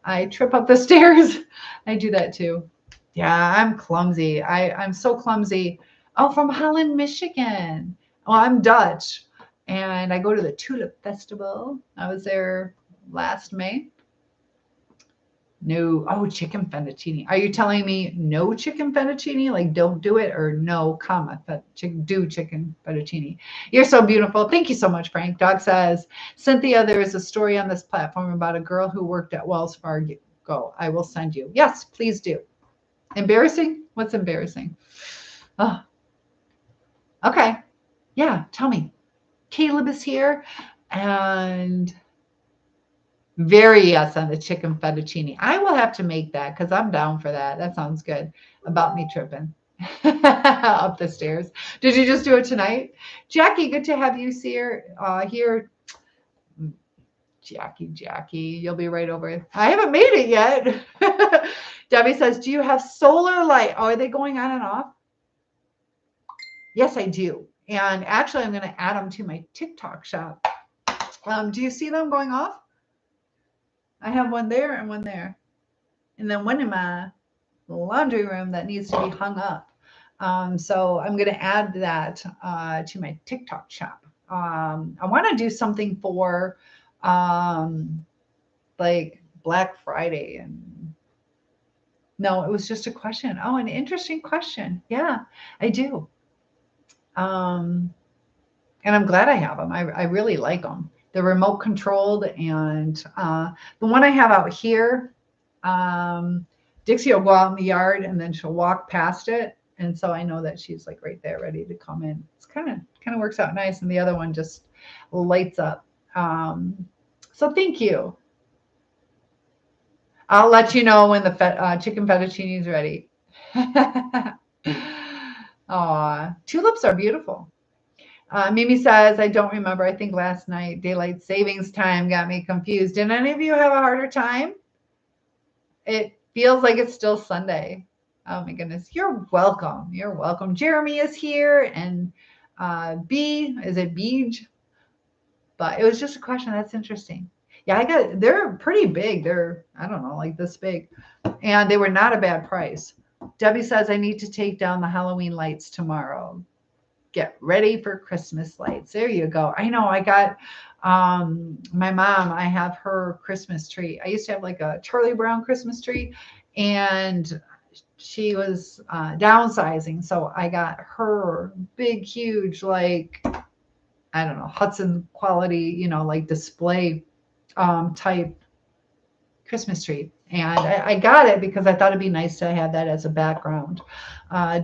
Speaker 1: I trip up the stairs. I do that too. Yeah, I'm clumsy. I'm so clumsy. Oh, from Holland, Michigan. Well, I'm Dutch. And I go to the Tulip Festival. I was there last May. No. Oh, chicken fettuccine. Are you telling me no chicken fettuccine? Like don't do it or no, comma, do chicken fettuccine. You're so beautiful. Thank you so much, Frank. Dog says, Cynthia, there is a story on this platform about a girl who worked at Wells Fargo. I will send you. Yes, please do. Embarrassing? What's embarrassing? Oh, okay. Yeah, tell me. Caleb is here and Very yes on the chicken fettuccine. I will have to make that because I'm down for that. That sounds good. About me tripping up the stairs. Did you just do it tonight? Jackie, good to have you here. Jackie, you'll be right over. I haven't made it yet. Debbie says, do you have solar light? Oh, are they going on and off? Yes, I do. And actually, I'm going to add them to my TikTok shop. Do you see them going off? I have one there and one there. And then one in my laundry room that needs to be hung up. So I'm going to add that to my TikTok shop. I want to do something for like Black Friday. And no, it was just a question. Oh, an interesting question. Yeah, I do. And I'm glad I have them. I really like them. They're remote controlled, and the one I have out here, Dixie will go out in the yard and then she'll walk past it, and so I know that she's like right there, ready to come in. It's kind of works out nice, and the other one just lights up. So thank you. I'll let you know when the chicken fettuccine is ready. Aw, tulips are beautiful. Mimi says, I don't remember. I think last night daylight savings time got me confused. Did any of you have a harder time? It feels like it's still Sunday. Oh my goodness. You're welcome. You're welcome. Jeremy is here, and is it Beej? But it was just a question. That's interesting. Yeah, they're pretty big. They're, I don't know, like this big. And they were not a bad price. Debbie says, I need to take down the Halloween lights tomorrow. Get ready for Christmas lights. There you go. I know I got my mom, I have her Christmas tree. I used to have like a Charlie Brown Christmas tree, and she was downsizing. So I got her big, huge, like, I don't know, Hudson quality, like display type Christmas tree. And I got it because I thought it'd be nice to have that as a background,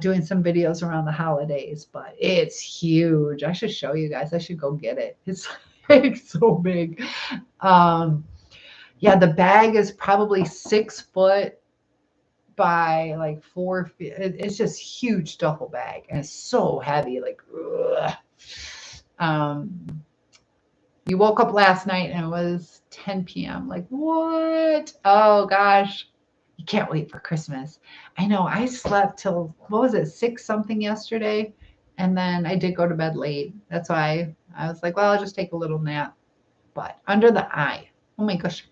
Speaker 1: doing some videos around the holidays. But it's huge. I should show you guys. I should go get it. It's like so big. Yeah, the bag is probably 6 foot by like 4 feet. It's just huge duffel bag, and it's so heavy. Like, you woke up last night and it was 10 p.m. Like, what? Oh gosh. You can't wait for Christmas. I know. I slept till, what was it, 6 something yesterday. And then I did go to bed late. That's why I was like, well, I'll just take a little nap. But under the eye. Oh my gosh.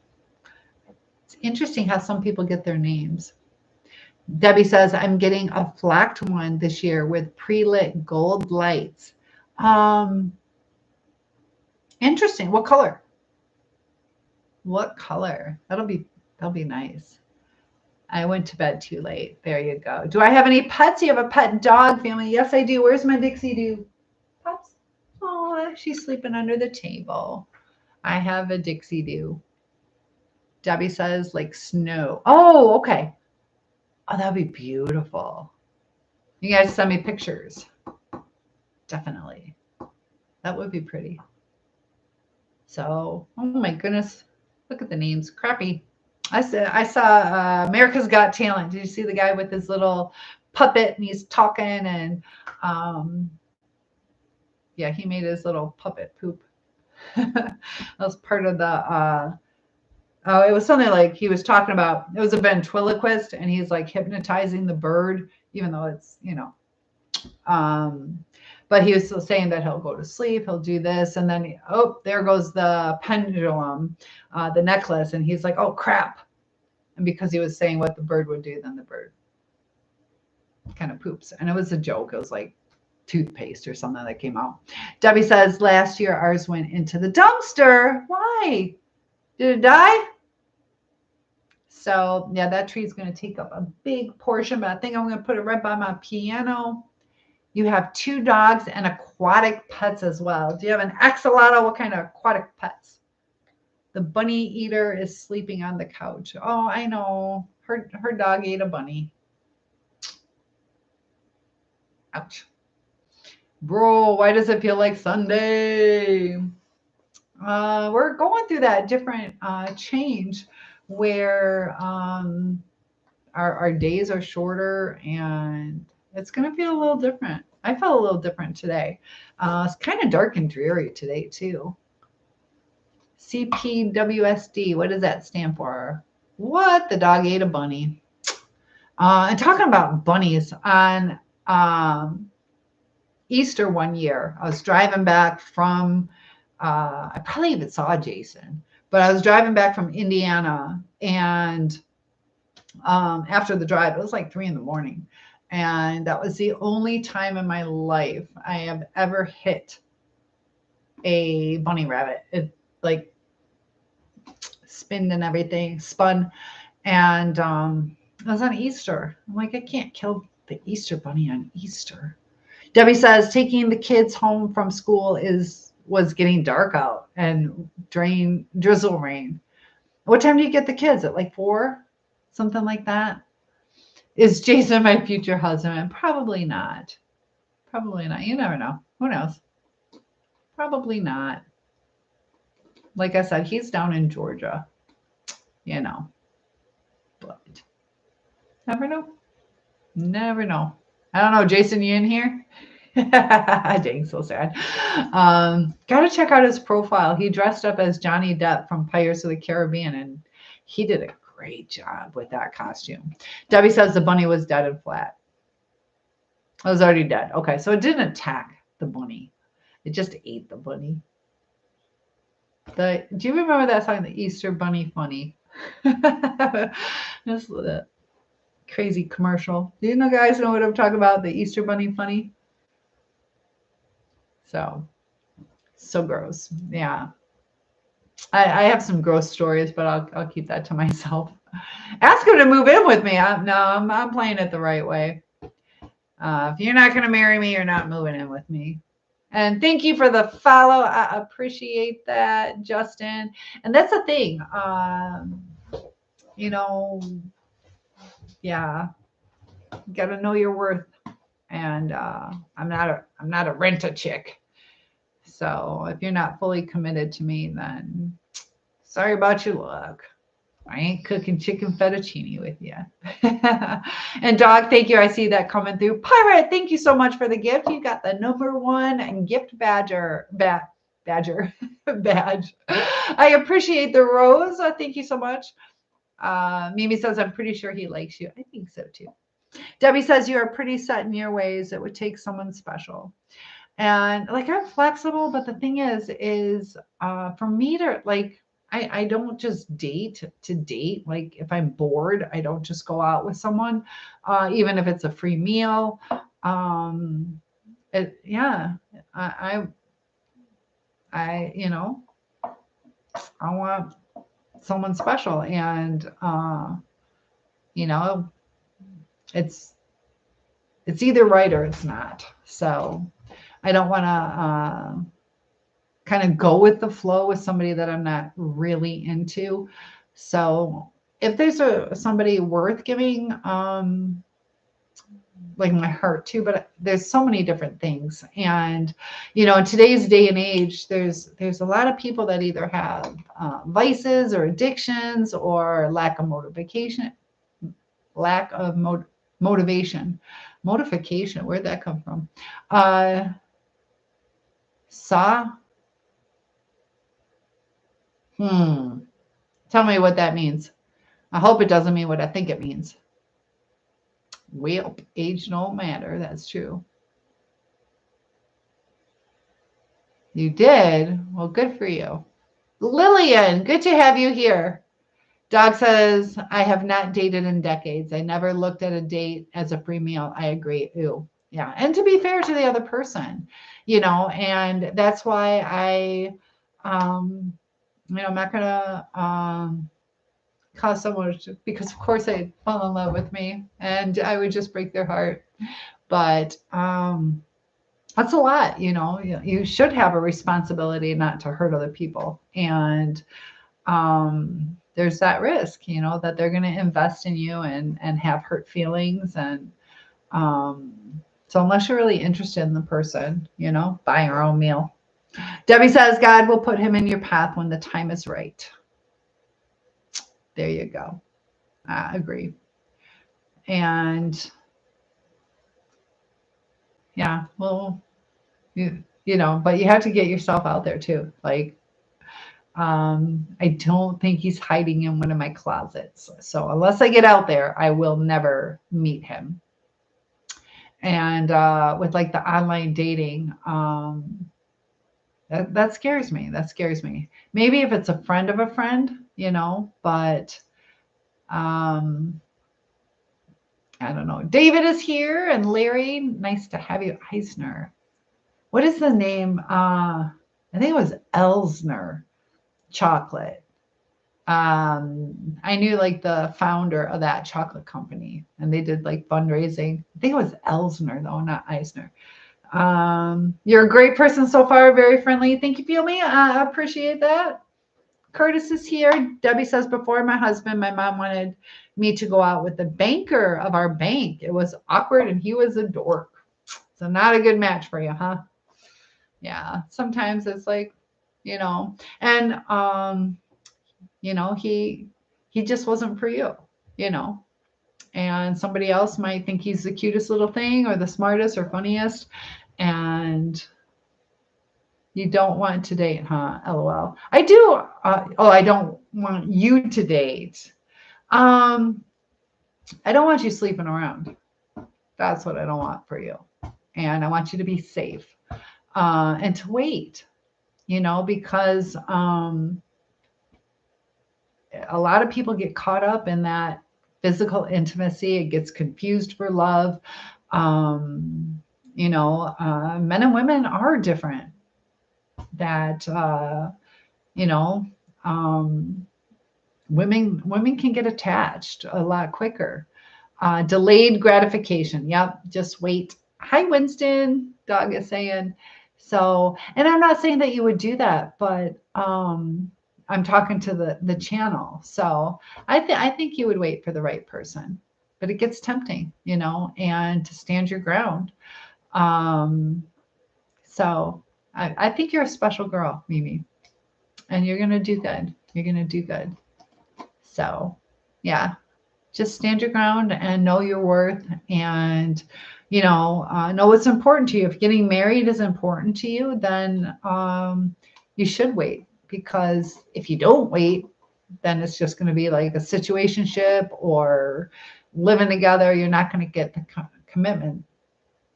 Speaker 1: It's interesting how some people get their names. Debbie says, I'm getting a flacked one this year with pre-lit gold lights. Interesting. What color? What color? That'll be nice. I went to bed too late. There you go. Do I have any pets? You have a pet dog family? Yes, I do. Where's my Dixie Doo? Pups? Oh, she's sleeping under the table. I have a Dixie Doo. Debbie says, like snow. Oh, okay. Oh, that'd be beautiful. You guys send me pictures. Definitely. That would be pretty. So, oh my goodness. Look at the names. Crappy. I saw America's Got Talent. Did you see the guy with his little puppet and he's talking, and yeah, he made his little puppet poop. That was part of the it was something like he was talking about, it was a ventriloquist, and he's like hypnotizing the bird, even though it's, but he was still saying that he'll go to sleep, he'll do this, and then, oh, there goes the pendulum, the necklace, and he's like, oh, crap. And because he was saying what the bird would do, then the bird kind of poops. And it was a joke. It was like toothpaste or something that came out. Debbie says, last year ours went into the dumpster. Why? Did it die? So, yeah, that tree is going to take up a big portion, but I think I'm going to put it right by my piano. You have 2 dogs and aquatic pets as well. Do you have an axolotl? What kind of aquatic pets? The bunny eater is sleeping on the couch. Oh, I know. Her dog ate a bunny. Ouch. Bro, why does it feel like Sunday? we're going through that different change where our days are shorter and it's going to feel a little different. I felt a little different today. It's kind of dark and dreary today, too. CPWSD, what does that stand for? What? The dog ate a bunny. And talking about bunnies, on um, Easter one year, I was driving back from, I probably even saw Jason, but I was driving back from Indiana. And after the drive, it was like 3 in the morning. And that was the only time in my life I have ever hit a bunny rabbit. It like spinned and everything, spun. And it was on Easter. I'm like, I can't kill the Easter bunny on Easter. Debbie says taking the kids home from school was getting dark out and drizzle rain. What time do you get the kids? At like 4? Something like that? Is Jason my future husband? Probably not. Probably not. You never know. Who knows? Probably not. Like I said, he's down in Georgia, you know. But never know. Never know. I don't know. Jason, you in here? Dang, so sad. Gotta check out his profile. He dressed up as Johnny Depp from Pirates of the Caribbean, and he did a great job with that costume. Debbie says the bunny was dead and flat. It was already dead. Okay, so it didn't attack the bunny. It just ate the bunny. Do you remember that song, The Easter Bunny Funny? This crazy commercial. Do you know guys know what I'm talking about? The Easter Bunny Funny? So gross. Yeah. I have some gross stories, but I'll keep that to myself. Ask him to move in with me. I'm playing it the right way. If you're not going to marry me, you're not moving in with me. And thank you for the follow. I appreciate that, Justin. And that's the thing. You know, yeah, you got to know your worth. And I'm not a rent-a-chick. So if you're not fully committed to me, then sorry about your luck. I ain't cooking chicken fettuccine with you. And dog, thank you. I see that coming through. Pirate, thank you so much for the gift. You got the #1 and gift badger badge. I appreciate the rose. Thank you so much. Mimi says, I'm pretty sure he likes you. I think so too. Debbie says, you are pretty set in your ways. It would take someone special. And like, I'm flexible, but the thing is for me to like, I don't just date to date. Like if I'm bored, I don't just go out with someone, even if it's a free meal. Yeah, I, you know, I want someone special, and you know, it's either right or it's not. So I don't want to kind of go with the flow with somebody that I'm not really into. So if there's somebody worth giving like my heart to, but there's so many different things. And you know, in today's day and age, there's a lot of people that either have vices or addictions or lack of motivation. Motivation, where'd that come from? Saw. Tell me what that means. I hope it doesn't mean what I think it means. Well, age don't matter. That's true. You did? Well, good for you. Lillian, good to have you here. Dog says, I have not dated in decades. I never looked at a date as a free meal. I agree. Ew. Yeah. And to be fair to the other person, you know, and that's why you know, I'm not going to cause someone to, because of course they'd fall in love with me and I would just break their heart. But that's a lot, you know. You should have a responsibility not to hurt other people. And there's that risk, you know, that they're going to invest in you and have hurt feelings. And so unless you're really interested in the person, you know, buy your own meal. Debbie says God will put him in your path when the time is right. There you go. I agree. And yeah, well, but you have to get yourself out there too. Like, I don't think he's hiding in one of my closets. So unless I get out there, I will never meet him. And with like the online dating, that scares me. That scares me. Maybe if it's a friend of a friend, but um, I don't know. David is here and Larry. Nice to have you, Eisner. What is the name? I think it was Elsner chocolate. I knew like the founder of that chocolate company, and they did like fundraising. I think it was Elsner though, not Eisner. You're a great person so far, very friendly. Thank you, Feel I appreciate that. Curtis is here. Debbie says, before my husband, my mom wanted me to go out with the banker of our bank. It was awkward and he was a dork. So not a good match for you, huh? Yeah. Sometimes it's like, and he just wasn't for you, you know. And somebody else might think he's the cutest little thing or the smartest or funniest. And you don't want to date, huh? LOL. I do. I don't want you to date. Um, I don't want you sleeping around. That's what I don't want for you. And I want you to be safe and to wait, because a lot of people get caught up in that physical intimacy. It gets confused for love. Men and women are different. That, you know, um, women can get attached a lot quicker. Delayed gratification. Yep, just wait. Hi, Winston. Dog is saying. So, and I'm not saying that you would do that, but I'm talking to the channel. So I think you would wait for the right person, but it gets tempting, and to stand your ground. Um, so I think you're a special girl, Mimi, and you're gonna do good. You're gonna do good. So, yeah, just stand your ground and know your worth, and know what's important to you. If getting married is important to you, then you should wait, because if you don't wait, then it's just going to be like a situationship or living together. You're not going to get the commitment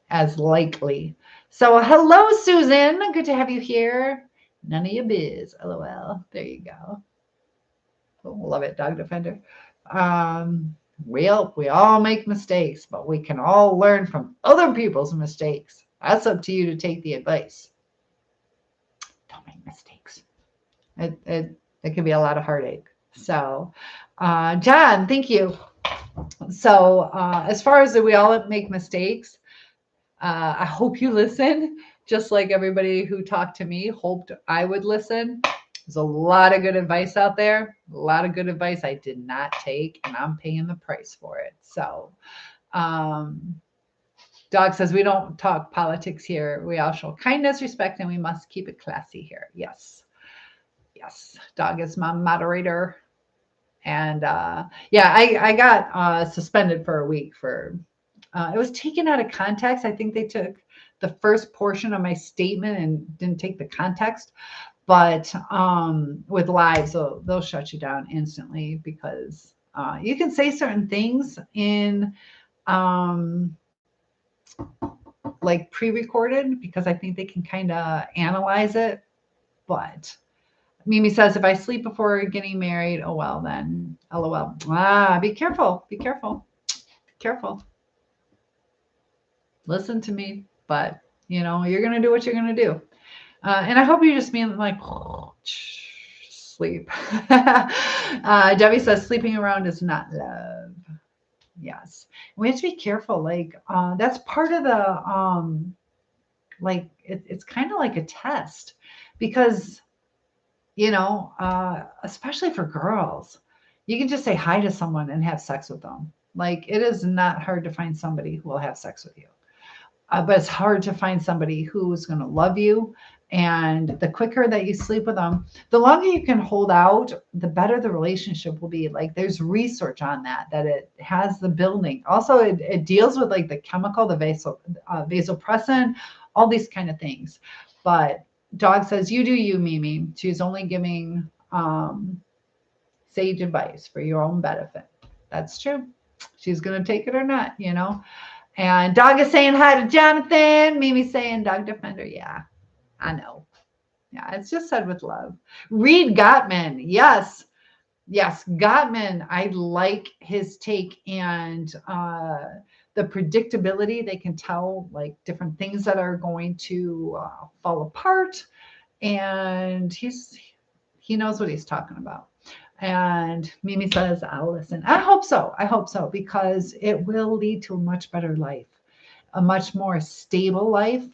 Speaker 1: as likely. So hello, Susan, good to have you here. None of your biz, LOL. There you go. Love it, Dog Defender. Um, we all make mistakes, but we can all learn from other people's mistakes. That's up to you to take the advice. Don't make mistakes. It can be a lot of heartache. So, John, thank you. So, as far as that we all make mistakes, I hope you listen, just like everybody who talked to me hoped I would listen. There's a lot of good advice out there, a lot of good advice I did not take, and I'm paying the price for it. So, Dog says, we don't talk politics here. We all show kindness, respect, and we must keep it classy here. Yes. Yes. Dog is my moderator. And yeah, I got suspended for a week for, it was taken out of context. I think they took the first portion of my statement and didn't take the context. But with live, so they'll shut you down instantly, because you can say certain things in like pre-recorded, because I think they can kind of analyze it. But Mimi says, if I sleep before getting married, oh well then, LOL. Be careful, be careful, be careful. Listen to me, but you're gonna do what you're gonna do. And I hope you just mean like sleep. Debbie says sleeping around is not love. Yes, we have to be careful. Like that's part of the like it's kind of like a test, because especially for girls, you can just say hi to someone and have sex with them. Like, it is not hard to find somebody who will have sex with you. But it's hard to find somebody who's going to love you. And the quicker that you sleep with them, the longer you can hold out, the better the relationship will be. Like there's research on that, that it has the building. Also, it deals with like the chemical, the vasopressin, all these kind of things. But dog says, you do you, Mimi. She's only giving sage advice for your own benefit. That's true. She's going to take it or not, you know. And dog is saying hi to Jonathan. Mimi's saying dog defender. Yeah, I know. Yeah, it's just said with love. Reed Gottman. Yes. Yes. Gottman. I like his take and the predictability. They can tell like different things that are going to fall apart. And he knows what he's talking about. And Mimi says, I'll listen. I hope so. I hope so, because it will lead to a much better life, a much more stable life.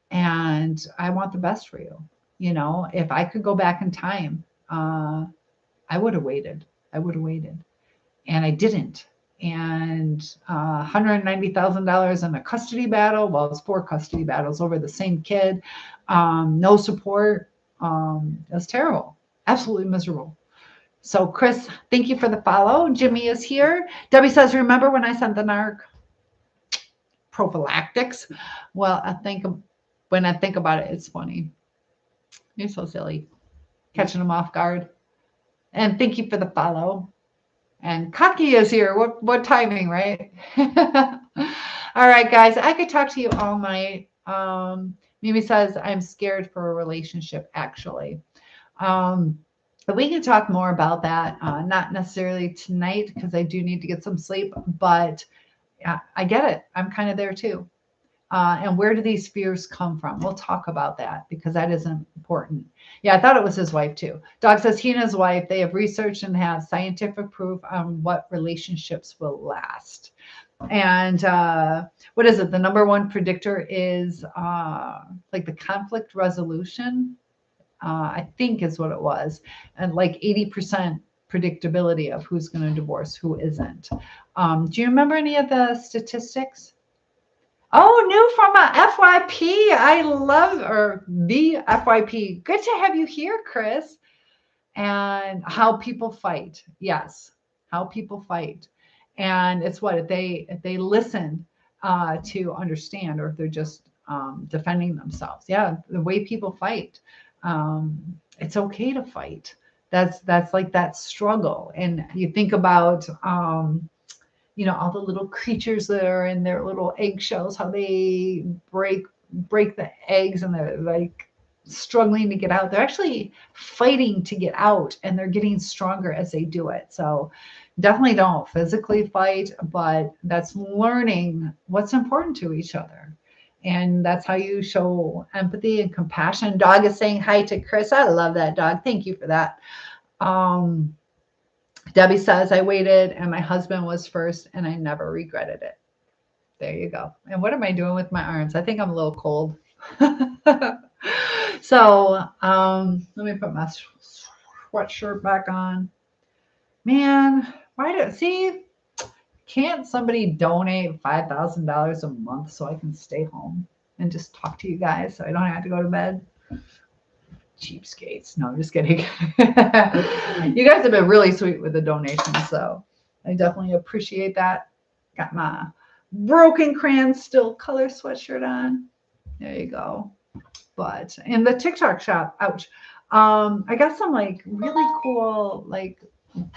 Speaker 1: And I want the best for you. You know, if I could go back in time, I would have waited. I would have waited. And I didn't. And $190,000 in a custody battle. Well, it's 4 custody battles over the same kid. No support. It was terrible. Absolutely miserable. So, Chris, thank you for the follow. Jimmy is here. Debbie says, remember when I sent the NARC prophylactics? Well, when I think about it, it's funny. You're so silly. Catching them off guard. And thank you for the follow. And Kaki is here. What timing, right? All right, guys. I could talk to you all night. Mimi says, I'm scared for a relationship, actually. But we can talk more about that, not necessarily tonight because I do need to get some sleep, but I get it. I'm kind of there too. And where do these fears come from? We'll talk about that because that is important. Yeah, I thought it was his wife too. Dog says he and his wife, they have researched and have scientific proof on what relationships will last. And what is it? The number one predictor is like the conflict resolution. I think is what it was. And like 80% predictability of who's going to divorce, who isn't. Do you remember any of the statistics? Oh, new from a FYP. I love, or the FYP. Good to have you here, Chris. And how people fight. Yes, how people fight. And it's what if they listen to understand, or if they're just defending themselves. Yeah, the way people fight. It's okay to fight. That's like that struggle. And you think about all the little creatures that are in their little eggshells, how they break the eggs and they're like struggling to get out. They're actually fighting to get out and they're getting stronger as they do it. So definitely don't physically fight, but that's learning what's important to each other. And that's how you show empathy and compassion. Dog is saying hi to Chris. I love that dog. Thank you for that. Debbie says, I waited and my husband was first and I never regretted it. There you go. And what am I doing with my arms? I think I'm a little cold. So let me put my sweatshirt back on. Man, can't somebody donate $5,000 a month so I can stay home and just talk to you guys so I don't have to go to bed? Cheapskates. No, I'm just kidding. You guys have been really sweet with the donations, so I definitely appreciate that. Got my broken crayon still color sweatshirt on. There you go. But in the TikTok shop, ouch. I got some like really cool like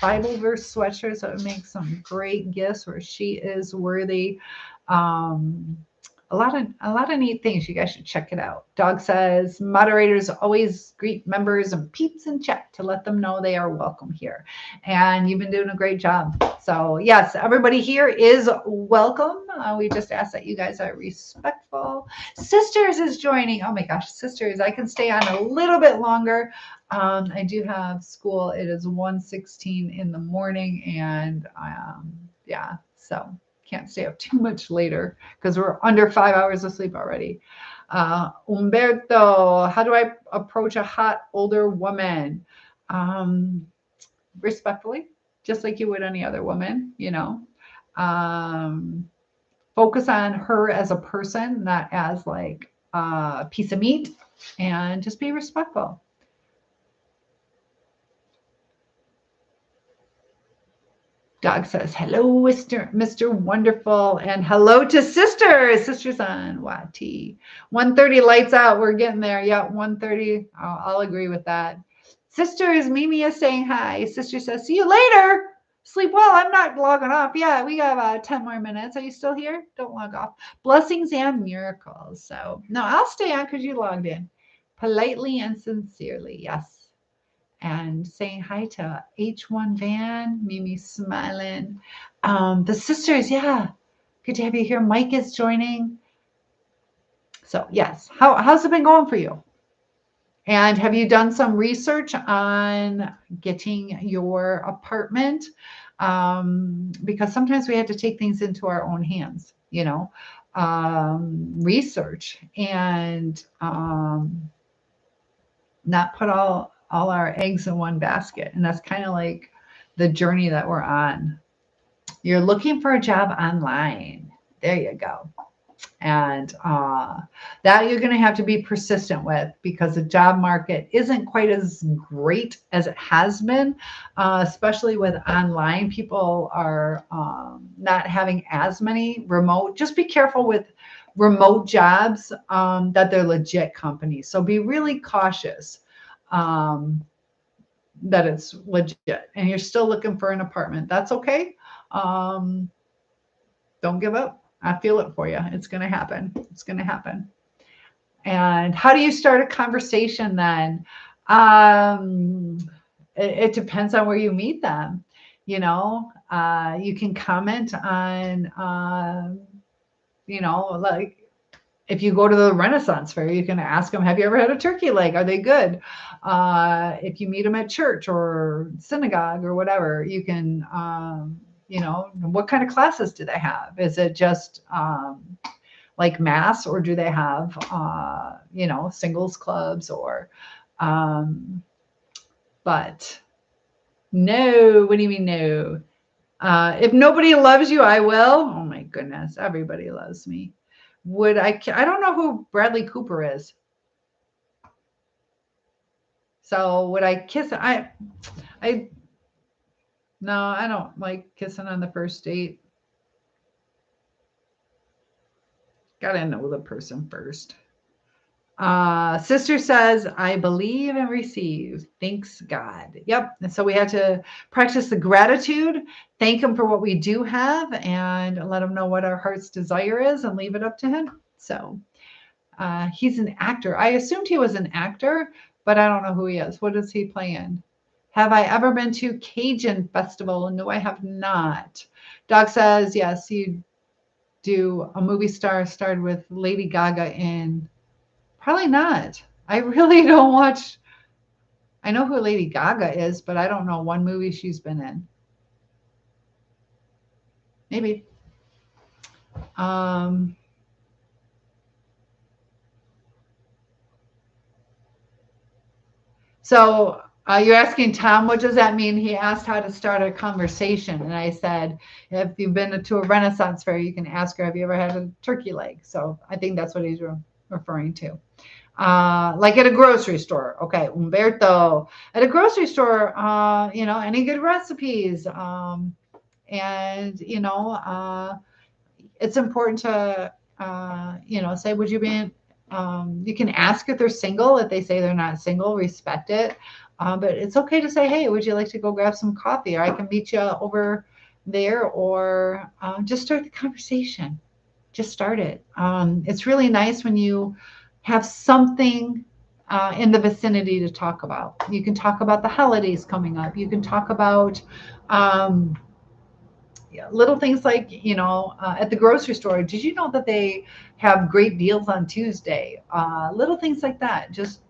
Speaker 1: Bible verse sweatshirts that would make some great gifts where she is worthy. A lot of neat things. You guys should check it out. Dog says moderators always greet members and peeps in chat to let them know they are welcome here. And you've been doing a great job. So yes, everybody here is welcome. We just ask that you guys are respectful. Sisters is joining. Oh my gosh, Sisters, I can stay on a little bit longer. I do have school. It is 1:16 in the morning, and yeah, so can't stay up too much later because we're under 5 hours of sleep already. Umberto, how do I approach a hot older woman? Respectfully, just like you would any other woman, Focus on her as a person, not as like a piece of meat, and just be respectful. Doug says, hello, Mr. Wonderful, and hello to sisters. Sisters on YT. 1:30 lights out. We're getting there. Yeah, 1:30. I'll agree with that. Sisters, Mimi is saying hi. Sister says, see you later. Sleep well. I'm not logging off. Yeah, we got about 10 more minutes. Are you still here? Don't log off. Blessings and miracles. So, no, I'll stay on because you logged in. Politely and sincerely. Yes, and saying hi to H1 Van, Mimi smiling. The sisters, yeah, good to have you here. Mike is joining. So yes, how's it been going for you? And have you done some research on getting your apartment? Because sometimes we have to take things into our own hands, research and not put all our eggs in one basket. And that's kind of like the journey that we're on. You're looking for a job online. There you go. And that you're going to have to be persistent with, because the job market isn't quite as great as it has been, especially with online. People are not having as many remote. Just be careful with remote jobs, that they're legit companies. So be really cautious that it's legit, and you're still looking for an apartment. That's okay. Don't give up. I feel it for you. It's going to happen. It's going to happen. And how do you start a conversation then? It depends on where you meet them. You can comment on, like, if you go to the Renaissance Fair, you can ask them, have you ever had a turkey leg? Are they good? If you meet them at church or synagogue or whatever, you can, what kind of classes do they have? Is it just like mass, or do they have, singles clubs or, but no, what do you mean no? If nobody loves you, I will. Oh my goodness, everybody loves me. I don't know who Bradley Cooper is. So would I kiss? No, I don't like kissing on the first date. Gotta know the person first. Sister says, I believe and receive. Thanks God. Yep. And so we have to practice the gratitude, thank him for what we do have, and let him know what our heart's desire is and leave it up to him. So he's an actor. I assumed he was an actor, but I don't know who he is. What is he playing? Have I ever been to Cajun Festival? No, I have not. Doc says, yes, you do. A movie star starred with Lady Gaga in. Probably not. I really don't watch. I know who Lady Gaga is, but I don't know one movie she's been in. Maybe. So you're asking Tom, what does that mean? He asked how to start a conversation. And I said, if you've been to a Renaissance fair, you can ask her, have you ever had a turkey leg? So I think that's what he's referring to. Like at a grocery store. Okay, Umberto. At a grocery store, any good recipes. And, it's important to, say, would you be, you can ask if they're single. If they say they're not single, respect it. But it's okay to say, hey, would you like to go grab some coffee? Or I can meet you over there, or just start the conversation. Just start it. It's really nice when you have something in the vicinity to talk about. You can talk about the holidays coming up. You can talk about little things like, at the grocery store, did you know that they have great deals on Tuesday? Little things like that. Just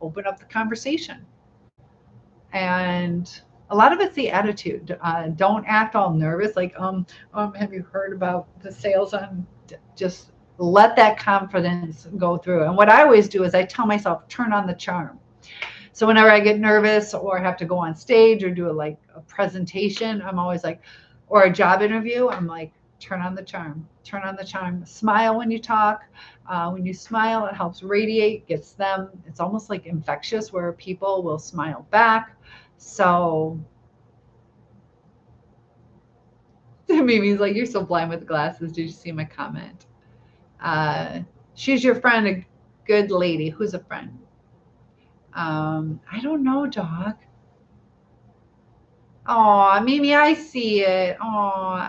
Speaker 1: open up the conversation. And a lot of it's the attitude. Don't act all nervous. Like, have you heard about the sales on? Just let that confidence go through. And what I always do is I tell myself, turn on the charm. So whenever I get nervous or have to go on stage or do a presentation, I'm always like, or a job interview, I'm like, Turn on the charm. Turn on the charm. Smile when you talk. When you smile, it helps radiate, gets them. It's almost like infectious where people will smile back. So Mimi's like, you're so blind with glasses. Did you see my comment? Uh, she's your friend, a good lady. Who's a friend? I don't know, dog. Oh, Mimi, I see it. Oh,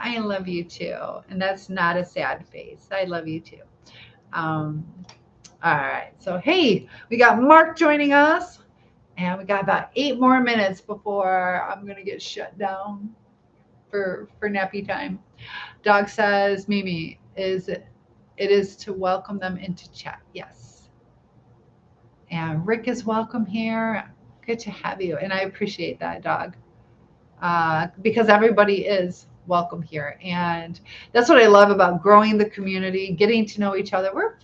Speaker 1: I love you too. And that's not a sad face. I love you too. Um, all right. So, hey, we got Mark joining us, and we got about 8 more minutes before I'm going to get shut down for nappy time. Dog says, Mimi, it is to welcome them into chat. Yes. And Rick is welcome here. Good to have you. And I appreciate that, dog, because everybody is welcome here. And that's what I love about growing the community, getting to know each other. We're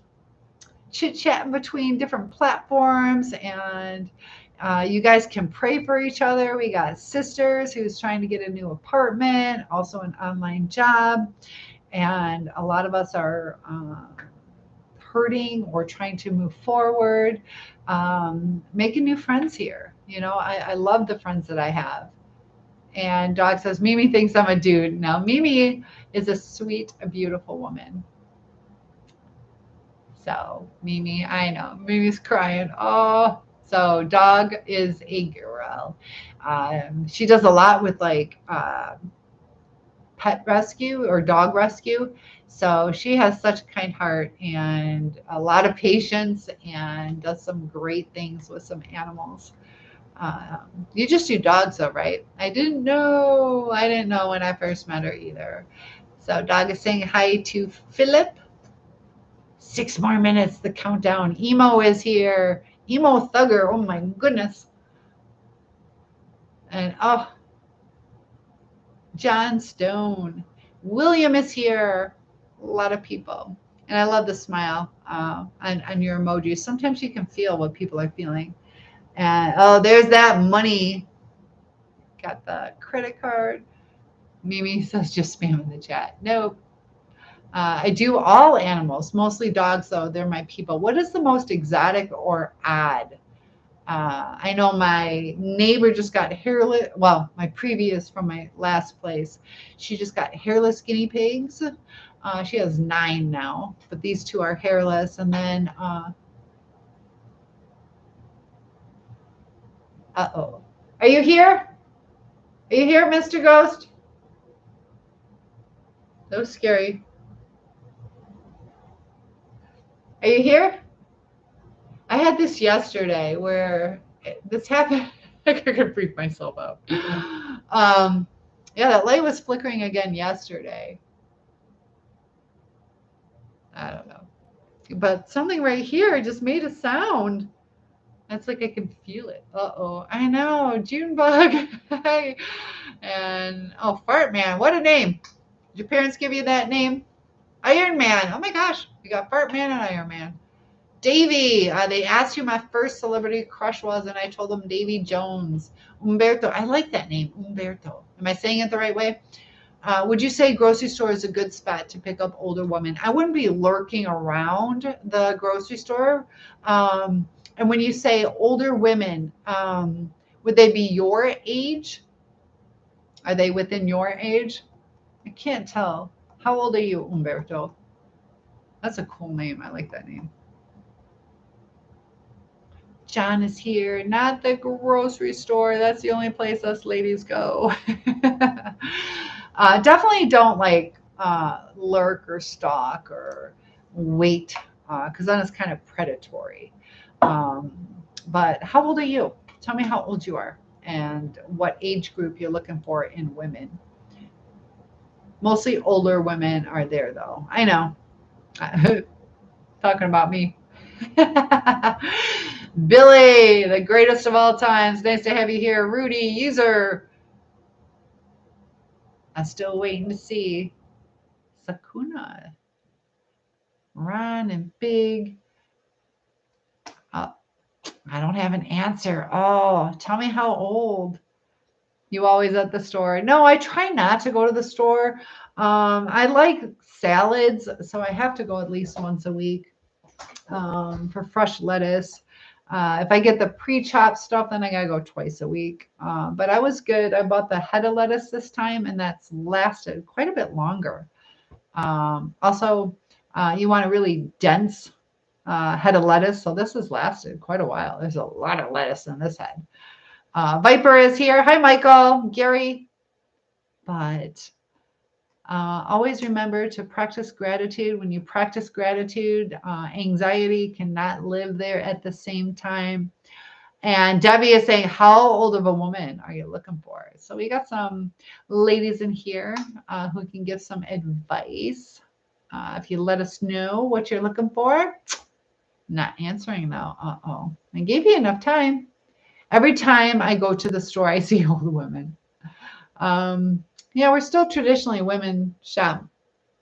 Speaker 1: chit chatting between different platforms, and you guys can pray for each other. We got sisters who's trying to get a new apartment, also an online job, and a lot of us are hurting or trying to move forward, making new friends here. I love the friends that I have. And Dog says, Mimi thinks I'm a dude. Now, Mimi is a sweet, a beautiful woman. So, Mimi, I know. Mimi's crying. Oh, so Dog is a girl. She does a lot with like pet rescue or dog rescue. So she has such a kind heart and a lot of patience and does some great things with some animals. You just do dogs though, right? I didn't know. I didn't know when I first met her either. So Dog is saying hi to Philip. 6 more minutes, the countdown. Emo is here. Emo Thugger. Oh my goodness. And oh, John Stone. William is here. A lot of people. And I love the smile on your emojis. Sometimes you can feel what people are feeling. And oh, there's that money. Got the credit card. Mimi says just spam in the chat. Nope. I do all animals, mostly dogs, though. They're my people. What is the most exotic or odd? I know my neighbor just got hairless. Well, my previous from my last place, she just got hairless guinea pigs. She has 9 now, but these 2 are hairless. And then, uh-oh. Are you here? Are you here, Mr. Ghost? So scary. Are you here? I had this yesterday where this happened. I could freak myself out. Yeah, that light was flickering again yesterday. I don't know. But something right here just made a sound. It's like I can feel it. Uh-oh. I know. Junebug. And oh, Fart Man. What a name. Did your parents give you that name? Iron Man. Oh my gosh. We got Fart Man and Iron Man. Davy. They asked who my first celebrity crush was, and I told them Davy Jones. Umberto. I like that name. Umberto. Am I saying it the right way? Would you say grocery store is a good spot to pick up older women? I wouldn't be lurking around the grocery store. And when you say older women, would they be your age? Are they within your age? I can't tell. How old are you, Umberto? That's a cool name. I like that name. John is here. Not the grocery store. That's the only place us ladies go. Definitely don't like lurk or stalk or wait because then it's kind of predatory. Um, but how old are you? Tell me how old you are and what age group you're looking for in women. Mostly older women are there though. I know. Talking about me. Billy, the greatest of all times. Nice to have you here. Rudy, user. I'm still waiting to see Sakuna. Ron and Big. Oh, I don't have an answer. Oh, tell me how old. You always at the store? No, I try not to go to the store. I like salads, so I have to go at least once a week for fresh lettuce. If I get the pre-chopped stuff, then I gotta go twice a week. But I was good. I bought the head of lettuce this time, and that's lasted quite a bit longer. Also, you want a really dense head of lettuce, so this has lasted quite a while. There's a lot of lettuce in this head. Viper is here. Hi, Michael, Gary. But always remember to practice gratitude. When you practice gratitude, anxiety cannot live there at the same time. And Debbie is saying, how old of a woman are you looking for? So we got some ladies in here who can give some advice. If you let us know what you're looking for. Not answering though. Uh-oh. I gave you enough time. Every time I go to the store, I see old women. Um, yeah, we're still traditionally women shop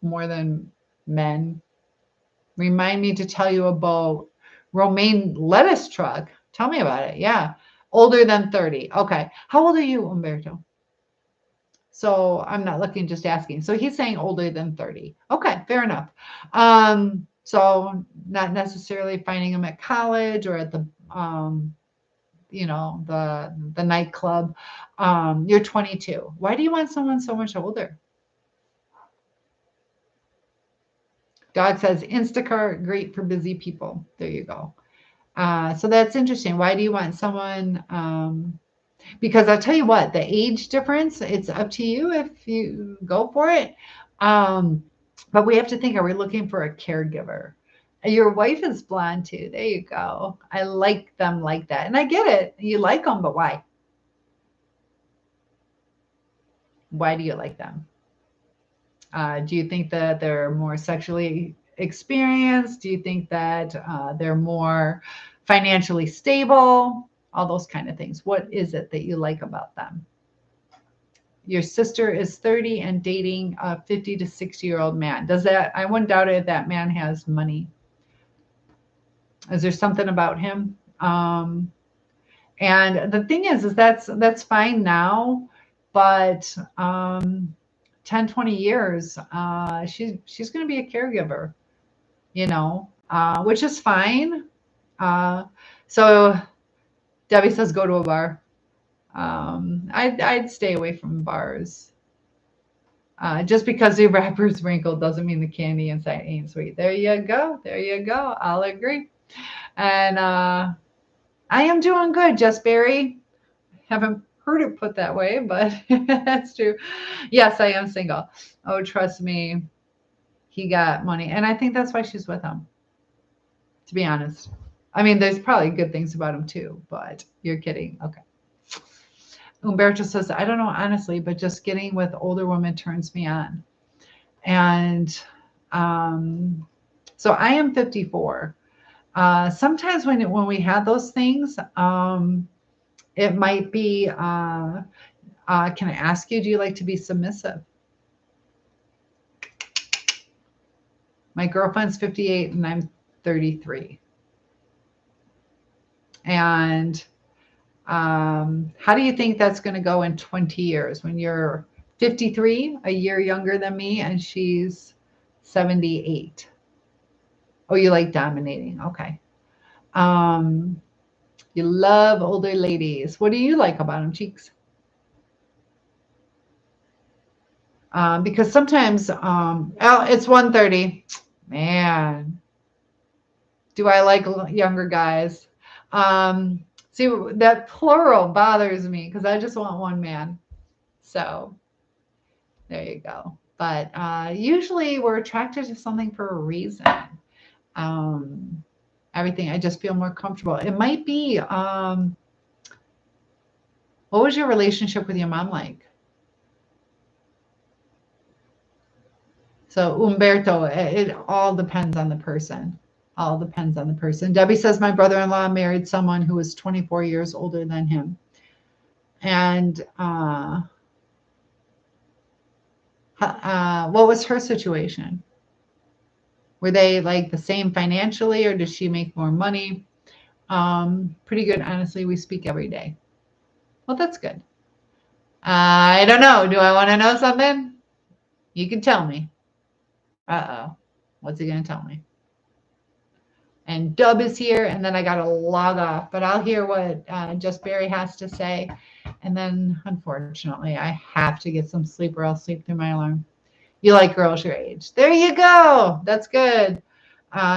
Speaker 1: more than men. Remind me to tell you about romaine lettuce truck. Tell me about it. Yeah. Older than 30. Okay. How old are you, Umberto? So I'm not looking, just asking. So he's saying older than 30. Okay, fair enough. So not necessarily finding him at college or at the the nightclub. You're 22. Why do you want someone so much older? Dog says Instacart, great for busy people. There you go. So that's interesting. Why do you want someone? Because I'll tell you what, the age difference, it's up to you if you go for it. Um, but we have to think, are we looking for a caregiver? Your wife is blonde too. There you go. I like them like that. And I get it. You like them, but why? Why do you like them? Do you think that they're more sexually experienced? Do you think that they're more financially stable? All those kind of things. What is it that you like about them? Your sister is 30 and dating a 50 to 60-year-old man. Does that, I wouldn't doubt it if that man has money. Is there something about him? And the thing is that's fine now, but 10, 20 years, she's going to be a caregiver, which is fine. Uh, so Debbie says go to a bar. I'd stay away from bars. Just because the wrapper's wrinkled doesn't mean the candy inside ain't sweet. There you go. There you go. I'll agree. And I am doing good, Just Barry. Haven't heard it put that way, but that's true. Yes, I am single. Oh, trust me, he got money. And I think that's why she's with him, to be honest. I mean, there's probably good things about him too, but you're kidding. Okay. Umberto says, I don't know, honestly, but just getting with older women turns me on. And so I am 54. Sometimes when we have those things, it might be, can I ask you, do you like to be submissive? My girlfriend's 58 and I'm 33. And how do you think that's going to go in 20 years when you're 53, a year younger than me, and she's 78? Oh, you like dominating. Okay. You love older ladies. What do you like about them, Cheeks? Because sometimes, it's 1:30. Man, do I like younger guys? See, that plural bothers me because I just want one man. So there you go. But usually we're attracted to something for a reason. Um, Everything, I just feel more comfortable. It might be, what was your relationship with your mom like? So Umberto, it all depends on the person. All depends on the person. Debbie says my brother-in-law married someone who was 24 years older than him. And what was her situation? Were they like the same financially, or does she make more money? Pretty good, honestly. We speak every day. Well, that's good. I don't know. Do I want to know something? You can tell me. Uh-oh. What's he going to tell me? And Dub is here, and then I got to log off. But I'll hear what Just Barry has to say. And then, unfortunately, I have to get some sleep or I'll sleep through my alarm. You like girls your age. There you go. That's good.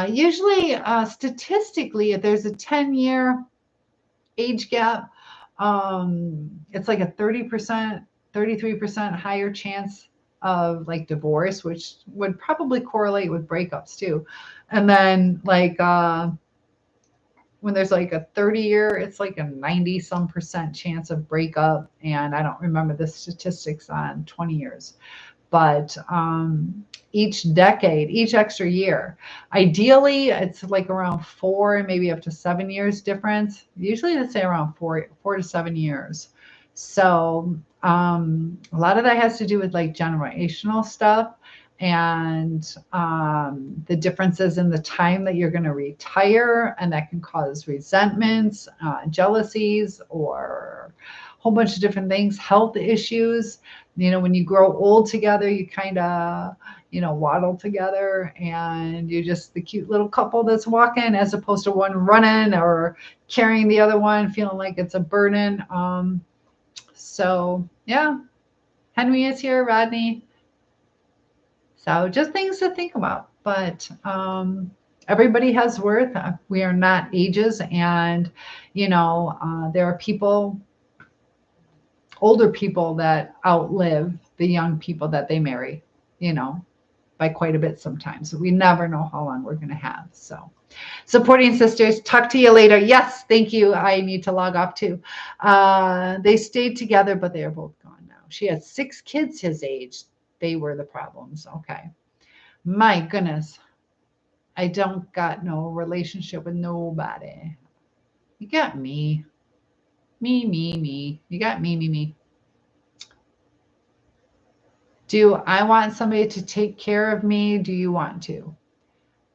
Speaker 1: Usually, statistically, if there's a 10-year age gap, it's like a 30%, 33% higher chance of like divorce, which would probably correlate with breakups too. And then like when there's like a 30-year, it's like a 90 some percent chance of breakup. And I don't remember the statistics on 20 years, but each decade, each extra year, ideally it's like around 4, maybe up to 7 years difference. Usually they say around 4 to 7 years. So a lot of that has to do with like generational stuff and the differences in the time that you're going to retire, and that can cause resentments, jealousies, or a whole bunch of different things, health issues. When you grow old together, you kind of, waddle together and you're just the cute little couple that's walking as opposed to one running or carrying the other one, feeling like it's a burden. So, yeah, Henry is here, Rodney. So, just things to think about. But everybody has worth. We are not ages. And, there are people, older people that outlive the young people that they marry, you know, by quite a bit sometimes. So we never know how long we're going to have. So, supporting sisters, talk to you later. Yes, thank you. I need to log off too. They stayed together, but they are both gone now. She had 6 kids his age. They were the problems. Okay. My goodness. I don't got no relationship with nobody. You got me. Me, me, me. You got me, me, me. Do I want somebody to take care of me? Do you want to?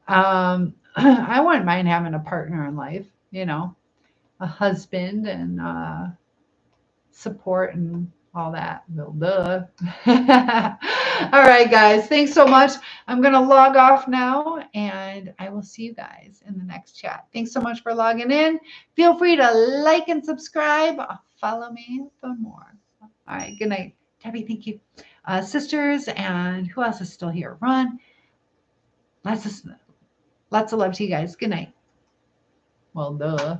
Speaker 1: I wouldn't mind having a partner in life, a husband and support and all that. Well, duh. All right, guys. Thanks so much. I'm going to log off now and I will see you guys in the next chat. Thanks so much for logging in. Feel free to like and subscribe. Follow me for more. All right. Good night. Debbie, thank you. Sisters, and who else is still here? Ron. Lots of love to you guys. Good night. Well, duh.